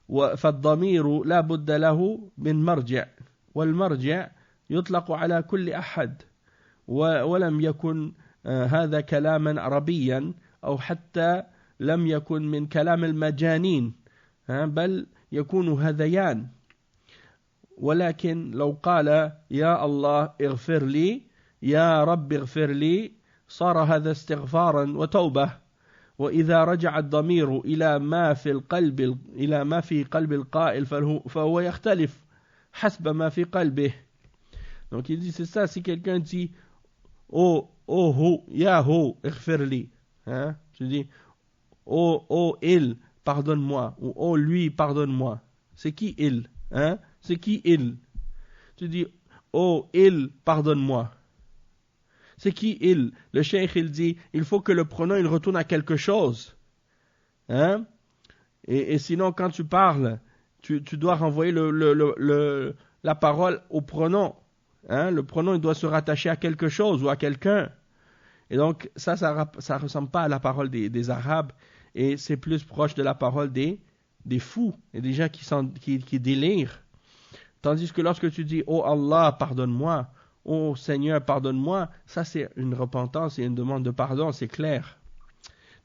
فالضمير لا بد له من مرجع والمرجع يطلق على كل أحد ولم يكن هذا كلاما عربيا أو حتى لم يكن من كلام المجانين بل يكون هذيان ولكن لو قال يا الله اغفر لي يا رب اغفر لي صار هذا استغفارا وتوبة وإذا رجع الضمير إلى ما في قلب القائل فهو يختلف حسب ما في قلبه. Donc il dit c'est ça, si quelqu'un dit oh ya hu ighfir li, tu dis oh il pardonne-moi, ou oh lui pardonne-moi. C'est qui il? C'est qui il? Tu dis oh il pardonne-moi. C'est qui il? Le cheikh il dit il faut que le pronom il retourne à quelque chose. Et sinon quand tu parles, tu dois renvoyer la parole au pronom. Le pronom il doit se rattacher à quelque chose ou à quelqu'un. Et donc ça ressemble pas à la parole des Arabes, et c'est plus proche de la parole des fous et des gens qui délirent. Tandis que lorsque tu dis oh Allah pardonne-moi, oh Seigneur pardonne-moi, ça c'est une repentance et une demande de pardon, c'est clair.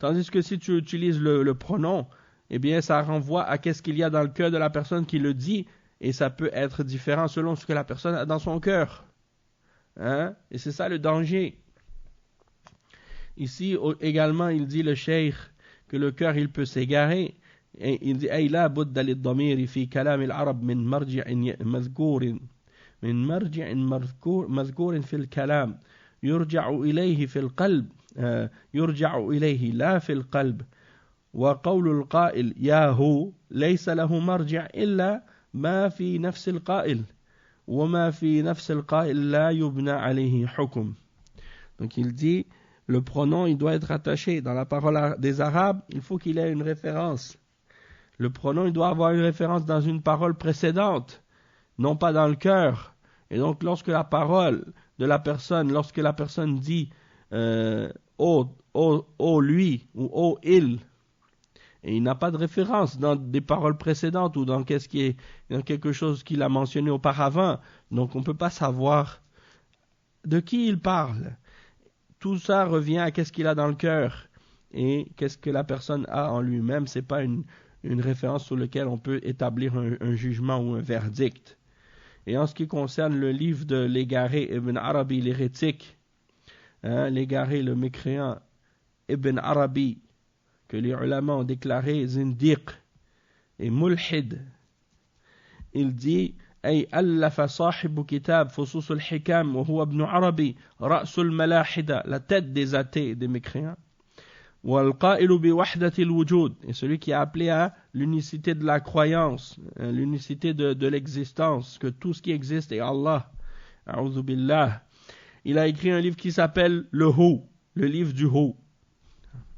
Tandis que si tu utilises le pronom, eh bien ça renvoie à qu'est-ce qu'il y a dans le cœur de la personne qui le dit, et ça peut être différent selon ce que la personne a dans son cœur. Et c'est ça le danger. Ici également il dit le cheikh que le cœur il peut s'égarer. Et il dit أي لا بد للضمير في كلام العرب من مرجع مذكور في الكلام يرجع إليه في القلب يرجع إليه لا في القلب وقول القائل يا هو ليس له مرجع إلا ما في نفس القائل وما في نفس القائل لا يبنى عليه حكم. Donc il dit le pronom il doit être attaché dans la parole des Arabes, il faut qu'il ait une référence. Le pronom il doit avoir une référence dans une parole précédente, non pas dans le cœur. Et donc lorsque la parole de la personne, lorsque la personne dit oh lui ou oh il, et il n'a pas de référence dans des paroles précédentes ou dans quelque chose qu'il a mentionné auparavant, donc on ne peut pas savoir de qui il parle. Tout ça revient à qu'est-ce qu'il a dans le cœur et qu'est-ce que la personne a en lui-même. C'est pas une référence sur laquelle on peut établir un jugement ou un verdict. Et en ce qui concerne le livre de l'égaré Ibn Arabi, l'hérétique, l'égaré, le mécréant Ibn Arabi, que les ulama ont déclaré zindiq et mulhid, il dit أي ألف صاحب كتاب فصوص الحكام وهو ابن عربي رأس الملاحدة, la tête des athées, des mécréants, والقائل بوحدة الوجود, et celui qui a appelé à l'unicité de la croyance, l'unicité de l'existence, que tout ce qui existe est Allah. A'udhu billah. Il a écrit un livre qui s'appelle le Hu, le livre du Hu,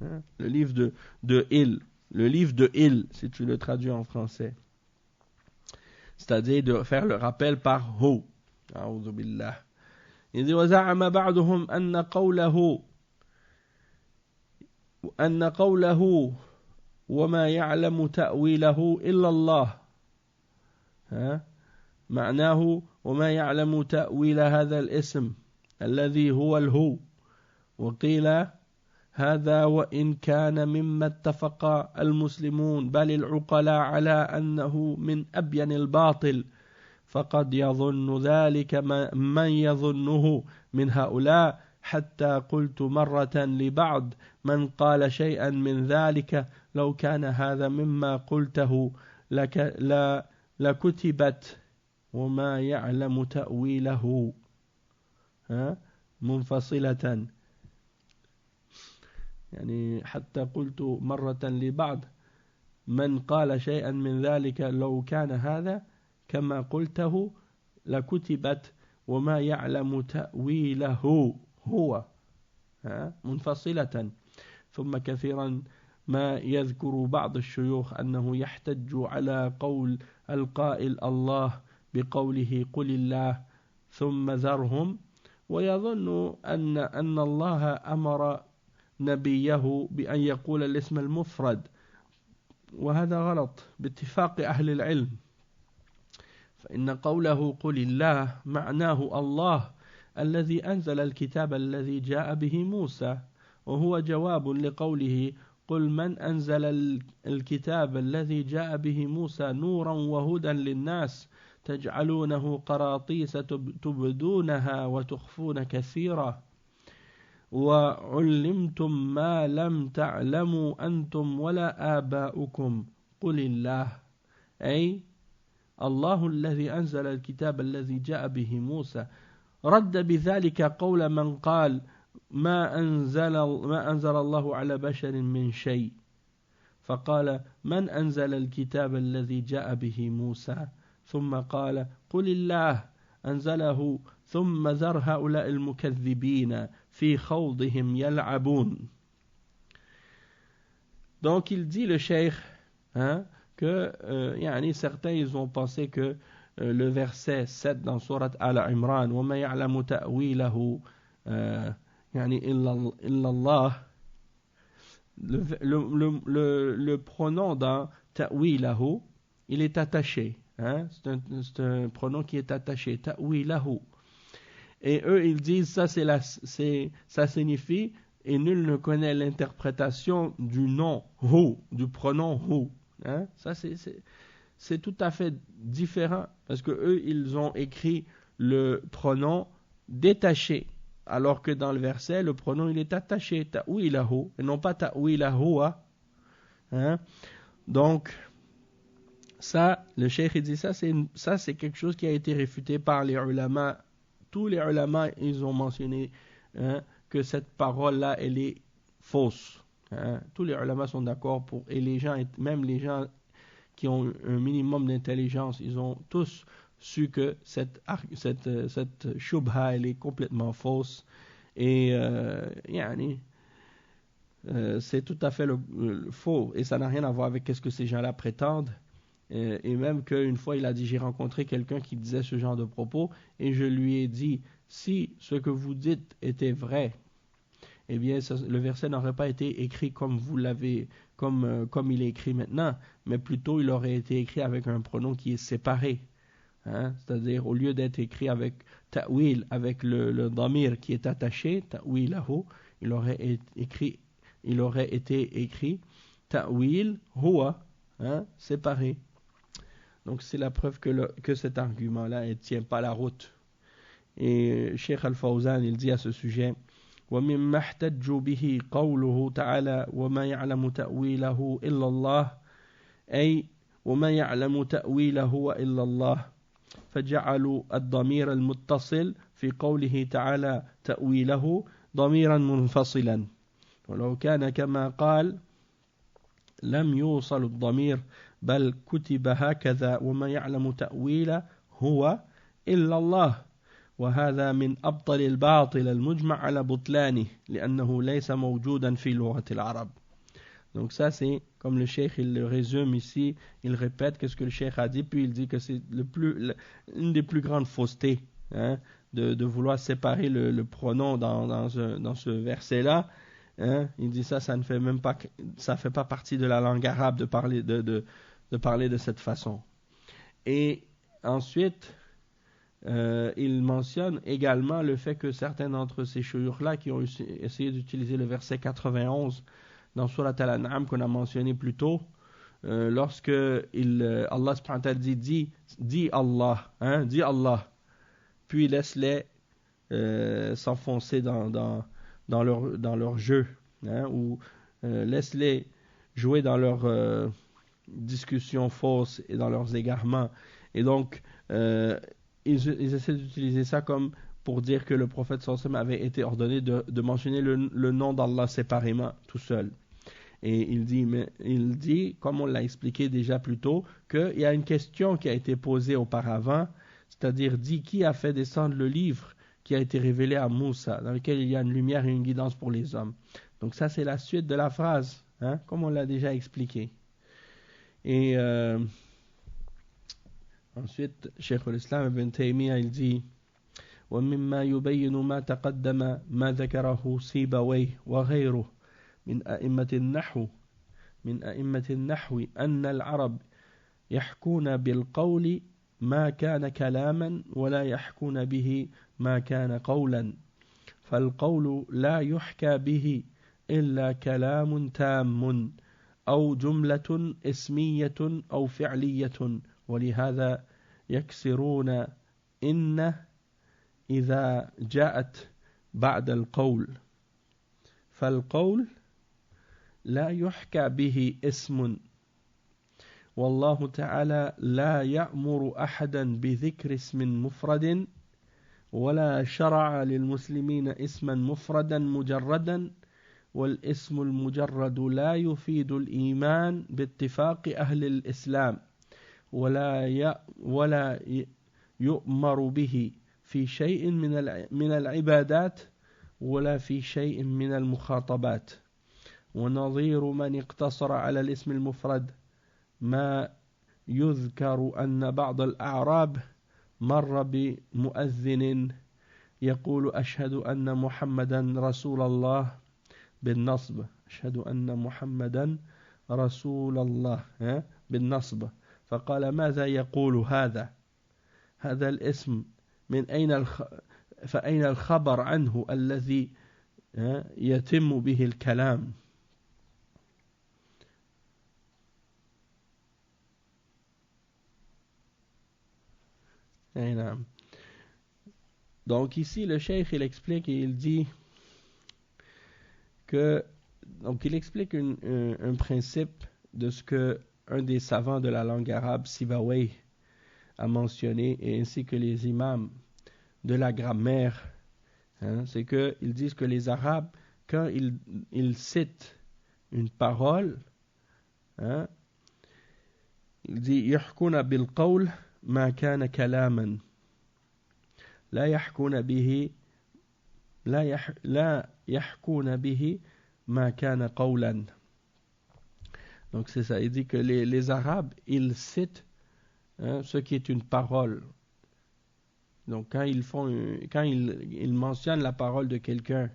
le livre de Il, le livre de Il, si tu le traduis en français. C'est-à-dire de faire le rappel par Hu. A'udhu billah. Il dit وَزَعَمَ بَعْضُهُمْ أن قوله وما يعلم تأويله إلا الله معناه وما يعلم تأويل هذا الاسم الذي هو الهو. وقيل هذا وإن كان مما اتفق المسلمون بل العقلاء على أنه من أبين الباطل فقد يظن ذلك من يظنه من هؤلاء حتى قلت مرة لبعض من قال شيئا من ذلك لو كان هذا مما قلته لكتبت وما يعلم تأويله منفصلة. يعني حتى قلت مرة لبعض من قال شيئا من ذلك لو كان هذا كما قلته لكتبت وما يعلم تأويله هو منفصلة. ثم كثيرا ما يذكر بعض الشيوخ أنه يحتج على قول القائل الله بقوله قل الله ثم ذرهم ويظن أن الله أمر نبيه بأن يقول الاسم المفرد وهذا غلط باتفاق أهل العلم. فإن قوله قل الله معناه الله الذي أنزل الكتاب الذي جاء به موسى وهو جواب لقوله قل من أنزل الكتاب الذي جاء به موسى نورا وهدى للناس تجعلونه قراطيس تبدونها وتخفون كثيرا وعلمتم ما لم تعلموا أنتم ولا آباؤكم قل الله أي الله الذي أنزل الكتاب الذي جاء به موسى. رد بذلك قول من قال ما أنزل الله على بشر من شيء فقال من أنزل الكتاب الذي جاء به موسى ثم قال قل الله أنزله ثم ذر هؤلاء المكذبين في خوضهم يلعبون. Donc il dit le cheikh que certains ils ont pensé que le verset 7 dans sourate Al-Imran وَمَا يَعْلَمُ تَأْوِيلَهُ إِلَّا اللَّهِ, le pronom dans ta'wilahu il est attaché, c'est un pronom qui est attaché, ta'wilahu, et eux ils disent ça ça signifie et nul ne connaît l'interprétation du nom hu, du pronom hu, ça c'est tout à fait différent parce que eux ils ont écrit le pronom détaché alors que dans le verset le pronom il est attaché ta'wilahu et non pas ta'wilahu. Donc ça le cheikh dit ça c'est quelque chose qui a été réfuté par les ulama. Tous les ulama ils ont mentionné que cette parole là elle est fausse. Tous les ulama sont d'accord et les gens, même les gens qui ont un minimum d'intelligence, ils ont tous su que cette shubha elle est complètement fausse et c'est tout à fait le faux et ça n'a rien à voir avec ce que ces gens-là prétendent. Et même qu'une fois il a dit j'ai rencontré quelqu'un qui disait ce genre de propos et je lui ai dit si ce que vous dites était vrai, eh bien le verset n'aurait pas été écrit comme vous l'avez comme il est écrit maintenant, mais plutôt il aurait été écrit avec un pronom qui est séparé, c'est-à-dire au lieu d'être écrit avec ta'wil, avec le damir qui est attaché ta'wilahu, il aurait été écrit ta'wil huwa, séparé. Donc c'est la preuve que cet argument là ne tient pas la route. Et Cheikh Al-Fawzan il dit à ce sujet ومما احتجوا به قوله تعالى وما يعلم تأويله إلا الله أي وما يعلم تأويله إلا الله فجعلوا الضمير المتصل في قوله تعالى تأويله ضميرا منفصلا ولو كان كما قال لم يوصل الضمير بل كتب هكذا وما يعلم تأويله هو إلا الله وهذا من أبطل الباطل المجمع على بطلانه لأنه ليس موجودا في لغة العرب. Donc ça c'est comme le cheikh il le résume ici, il répète qu'est-ce que le cheikh a dit, puis il dit que c'est une des plus grandes faussetés hein, de vouloir séparer le pronom dans ce verset-là. Hein, il dit ça ne fait même pas, ça fait pas partie de la langue arabe de parler de cette façon. Et ensuite, il mentionne également le fait que certains d'entre ces chouyours-là qui ont essayé d'utiliser le verset 91 dans Surat Al-An'am qu'on a mentionné plus tôt, lorsque Allah subhanahu wa ta'ala dit Allah, hein, dit Allah, puis laisse-les s'enfoncer dans leur jeu, hein, ou laisse-les jouer dans leurs discussions fausses et dans leurs égarements. Et donc, ils essaient d'utiliser ça comme pour dire que le prophète sallallahu alayhi wa sallam avait été ordonné de mentionner le nom d'Allah séparément, tout seul. Et il dit, comme on l'a expliqué déjà plus tôt, qu'il y a une question qui a été posée auparavant, c'est-à-dire dit qui a fait descendre le livre qui a été révélé à Moussa, dans lequel il y a une lumière et une guidance pour les hommes. Donc ça c'est la suite de la phrase, hein, comme on l'a déjà expliqué. Et ensuite, Cheikh al-Islam ibn Taymiyyah il dit ومما يبين ما تقدم ما ذكره سيبويه وغيره من أئمة النحو أن العرب يحكون بالقول ما كان كلاما ولا يحكون به ما كان قولا فالقول لا يحكى به إلا كلام تام أو جملة اسمية أو فعلية ولهذا يكسرون إن إذا جاءت بعد القول فالقول لا يحكى به اسم والله تعالى لا يأمر أحدا بذكر اسم مفرد ولا شرع للمسلمين اسما مفردا مجردا والاسم المجرد لا يفيد الإيمان باتفاق أهل الإسلام ولا يؤمر به في شيء من العبادات ولا في شيء من المخاطبات ونظير من اقتصر على الاسم المفرد ما يذكر أن بعض الأعراب مر بمؤذن يقول أشهد أن محمدا رسول الله بالنصب أشهد أن محمدا رسول الله بالنصب فقال ماذا يقول هذا الاسم من فأين الخبر عنه الذي يتم به الكلام Donc ici le cheikh il explique et il dit que donc il explique un principe de ce que un des savants de la langue arabe Sibawayh a mentionné et ainsi que les imams de la grammaire, hein, c'est que ils disent que les arabes quand ils citent une parole, hein, il dit يحكون بالقول ما كان كلاما لا يحكون به ما كان قولا. Donc c'est ça, il dit que les arabes ils citent ce qui est une parole. Donc quand ils mentionnent la parole de quelqu'un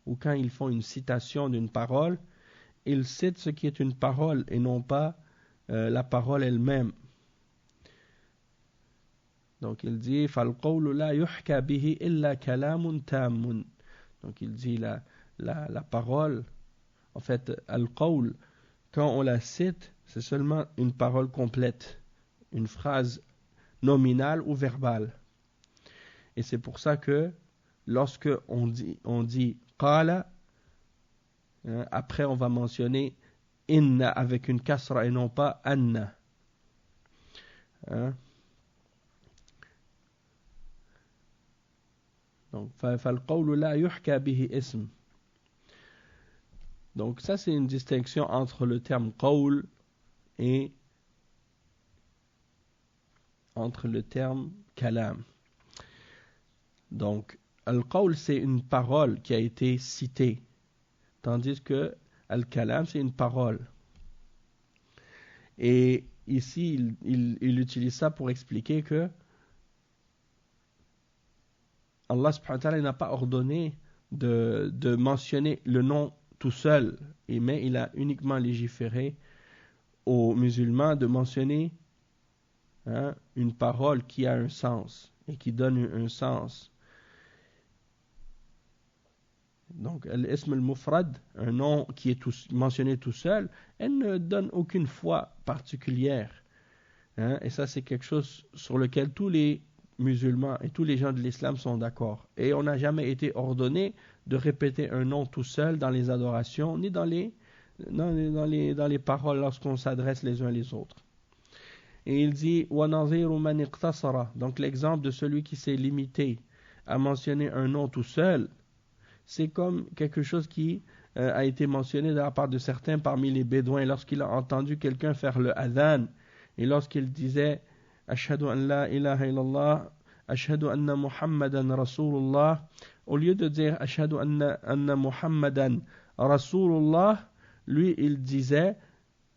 ou quand ils font une citation d'une parole, ils citent ce qui est une parole et non pas la parole elle-même. Donc il dit فَالْقَوْلُ لَا يُحْكَى بِهِ إِلَّا كَلَامٌ تَامٌ. Donc il dit la parole, en fait, al-qawl, quand on la cite, c'est seulement une parole complète, une phrase nominale ou verbale. Et c'est pour ça que lorsque on dit qala, après on va mentionner inna avec une kasra et non pas anna. Donc فالقول لا يحكى به اسم. Donc ça c'est une distinction entre le terme qawl et entre le terme kalam. Donc al-qawl c'est une parole qui a été citée, tandis que al-kalam c'est une parole. Et ici il utilise ça pour expliquer que Allah subhanahu wa ta'ala n'a pas ordonné de mentionner le nom tout seul, mais il a uniquement légiféré aux musulmans de mentionner une parole qui a un sens et qui donne un sens. Donc, l'ism al-mufrad, un nom qui est mentionné tout seul, elle ne donne aucune foi particulière. Et ça, c'est quelque chose sur lequel tous les musulmans et tous les gens de l'islam sont d'accord. Et on n'a jamais été ordonné de répéter un nom tout seul dans les adorations, ni dans les paroles lorsqu'on s'adresse les uns les autres. Et il dit وَنَظِيرُ مَنِ اقْتَصَرَ. Donc l'exemple de celui qui s'est limité à mentionner un nom tout seul, c'est comme quelque chose qui a été mentionné de la part de certains parmi les bédouins lorsqu'il a entendu quelqu'un faire le adhan et lorsqu'il disait Ashhadu an la ilaha illallah, Ashhadu anna Muhammadan Rasulullah, au lieu de dire Ashhadu anna Muhammadan Rasulullah, lui il disait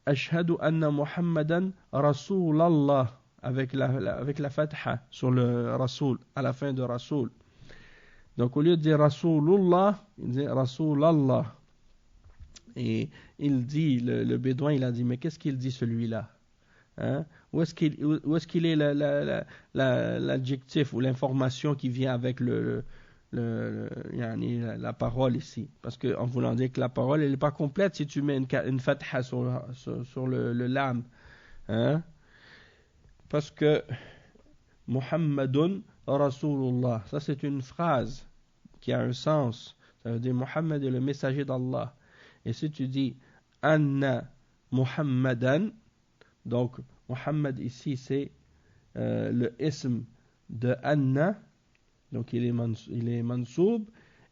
Ashhadu anna Muhammadan Rasulallah avec la fatha sur le Rasul, à la fin de Rasul. Donc au lieu de dire Rasulullah, il dit Rasulallah. Et il dit, le bédouin, il a dit, mais qu'est-ce qu'il dit celui-là? Où est-ce qu'il est l'adjectif ou l'information qui vient avec la parole ici? Parce qu'en voulant dire que la parole, elle n'est pas complète si tu mets une fatha sur le lam. Parce que Muhammadun Rasulullah, ça c'est une phrase qui a un sens. Ça veut dire Muhammad est le messager d'Allah. Et si tu dis Anna Muhammadan, donc Muhammad ici c'est le ism de Anna, donc il est mansoub,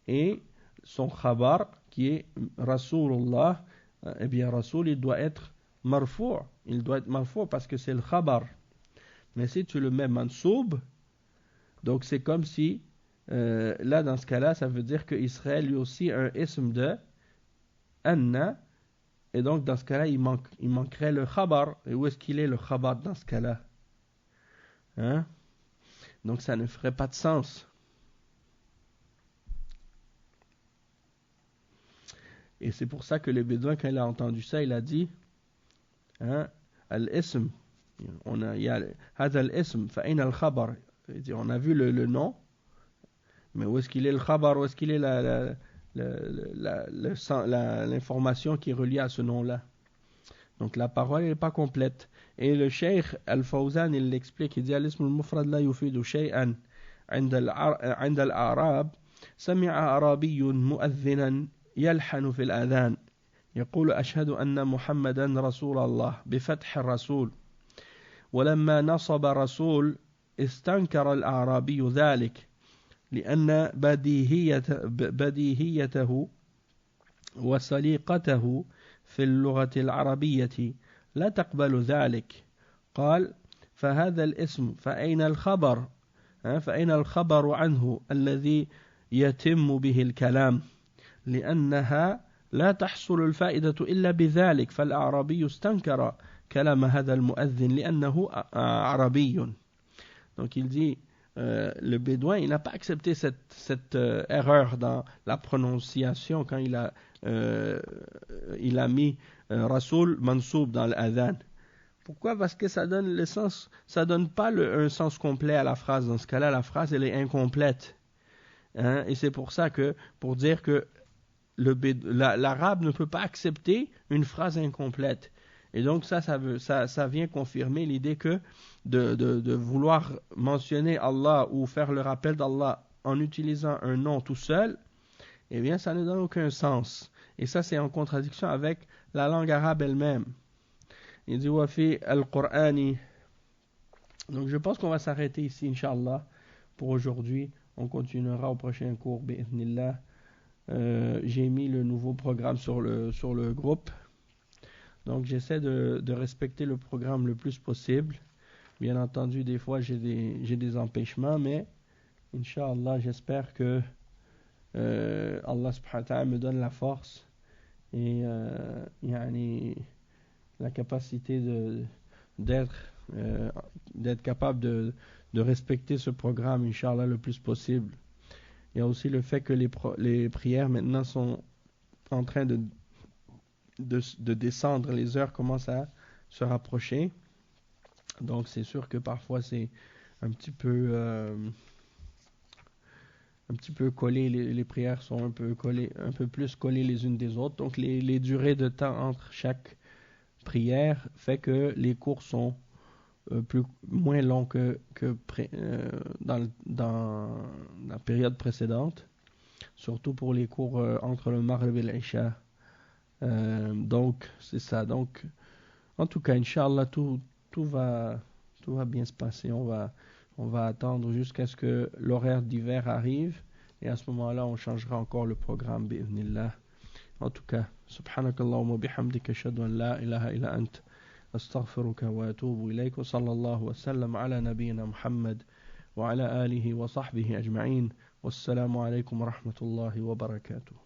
et son khabar qui est Rasulullah, eh bien Rasul il doit être marfou', parce que c'est le khabar. Mais si tu le mets mansoub, donc c'est comme si là dans ce cas-là ça veut dire que Israël lui aussi a un ism de Anna, et donc dans ce cas-là il manquerait le khabar. Et où est-ce qu'il est le khabar dans ce cas-là? Donc ça ne ferait pas de sens. Et c'est pour ça que le bédouin, quand il a entendu ça, il a dit al-ism, on a hadha al-ism fa ayna al-khabar, on a vu le nom, mais où est-ce qu'il est le khabar, où est-ce qu'il est l'information qui est reliée à ce nom-là? Donc la parole n'est pas complète. Et le Cheikh Al-Fawzan il l'explique, il dit al-ism al-mufrad la yufidu shay'an عند الأعراب سمع أعرابي مؤذنا يلحن في الأذان يقول أشهد أن محمدا رسول الله بفتح الرسول ولما نصب رسول استنكر الأعرابي ذلك لأن بديهيته وسليقته في اللغة العربية لا تقبل ذلك. قال فهذا الاسم فأين الخبر عنه الذي يتم به الكلام لأنها لا تحصل الفائدة إلا بذلك. فالأعرابي استنكر كلام هذا المؤذن لأنه عربي. Donc il dit le bédouin il n'a pas accepté cette erreur dans la prononciation quand il a mis Rasoul Mansoub dans l'adhan. Pourquoi? Parce que ça donne le sens, ça donne pas un sens complet à la phrase. Dans ce cas-là, la phrase elle est incomplète. Et c'est pour ça que, pour dire que l'arabe ne peut pas accepter une phrase incomplète. Et donc ça vient confirmer l'idée que de vouloir mentionner Allah ou faire le rappel d'Allah en utilisant un nom tout seul, eh bien ça ne donne aucun sens. Et ça c'est en contradiction avec la langue arabe elle-même. Il dit Wafi al-Qur'ani. Donc je pense qu'on va s'arrêter ici, Inch'Allah, pour aujourd'hui. On continuera au prochain cours, bi'idhnillah. j'ai mis le nouveau programme sur le groupe. Donc j'essaie de respecter le programme le plus possible. Bien entendu, des fois j'ai des empêchements, mais Inch'Allah, j'espère que Allah subhanahu wa ta'ala me donne la force et la capacité d'être capable de respecter ce programme, Inch'Allah, le plus possible. Il y a aussi le fait que les prières maintenant sont en train de descendre, les heures commencent à se rapprocher. Donc c'est sûr que parfois c'est un petit peu collé, les prières sont un peu plus collées les unes des autres. Donc les durées de temps entre chaque prière fait que les cours sont moins longs que dans la période précédente, surtout pour les cours entre le Maghrib et l'Isha. Donc c'est ça. Donc en tout cas, Inch'Allah, tout va bien se passer. On va attendre jusqu'à ce que l'horaire d'hiver arrive et à ce moment-là, on changera encore le programme, bi'idhnillah. En tout cas, subhanakallahumma bihamdika ashhadu an la ilaha illa ant astaghfiruka wa atubu ilayk wa sallallahu wa sallam ala nabiyyina Muhammad wa ala alihi wa sahbihi ajma'in. Wassalamu alaykum wa rahmatullahi wa barakatuh.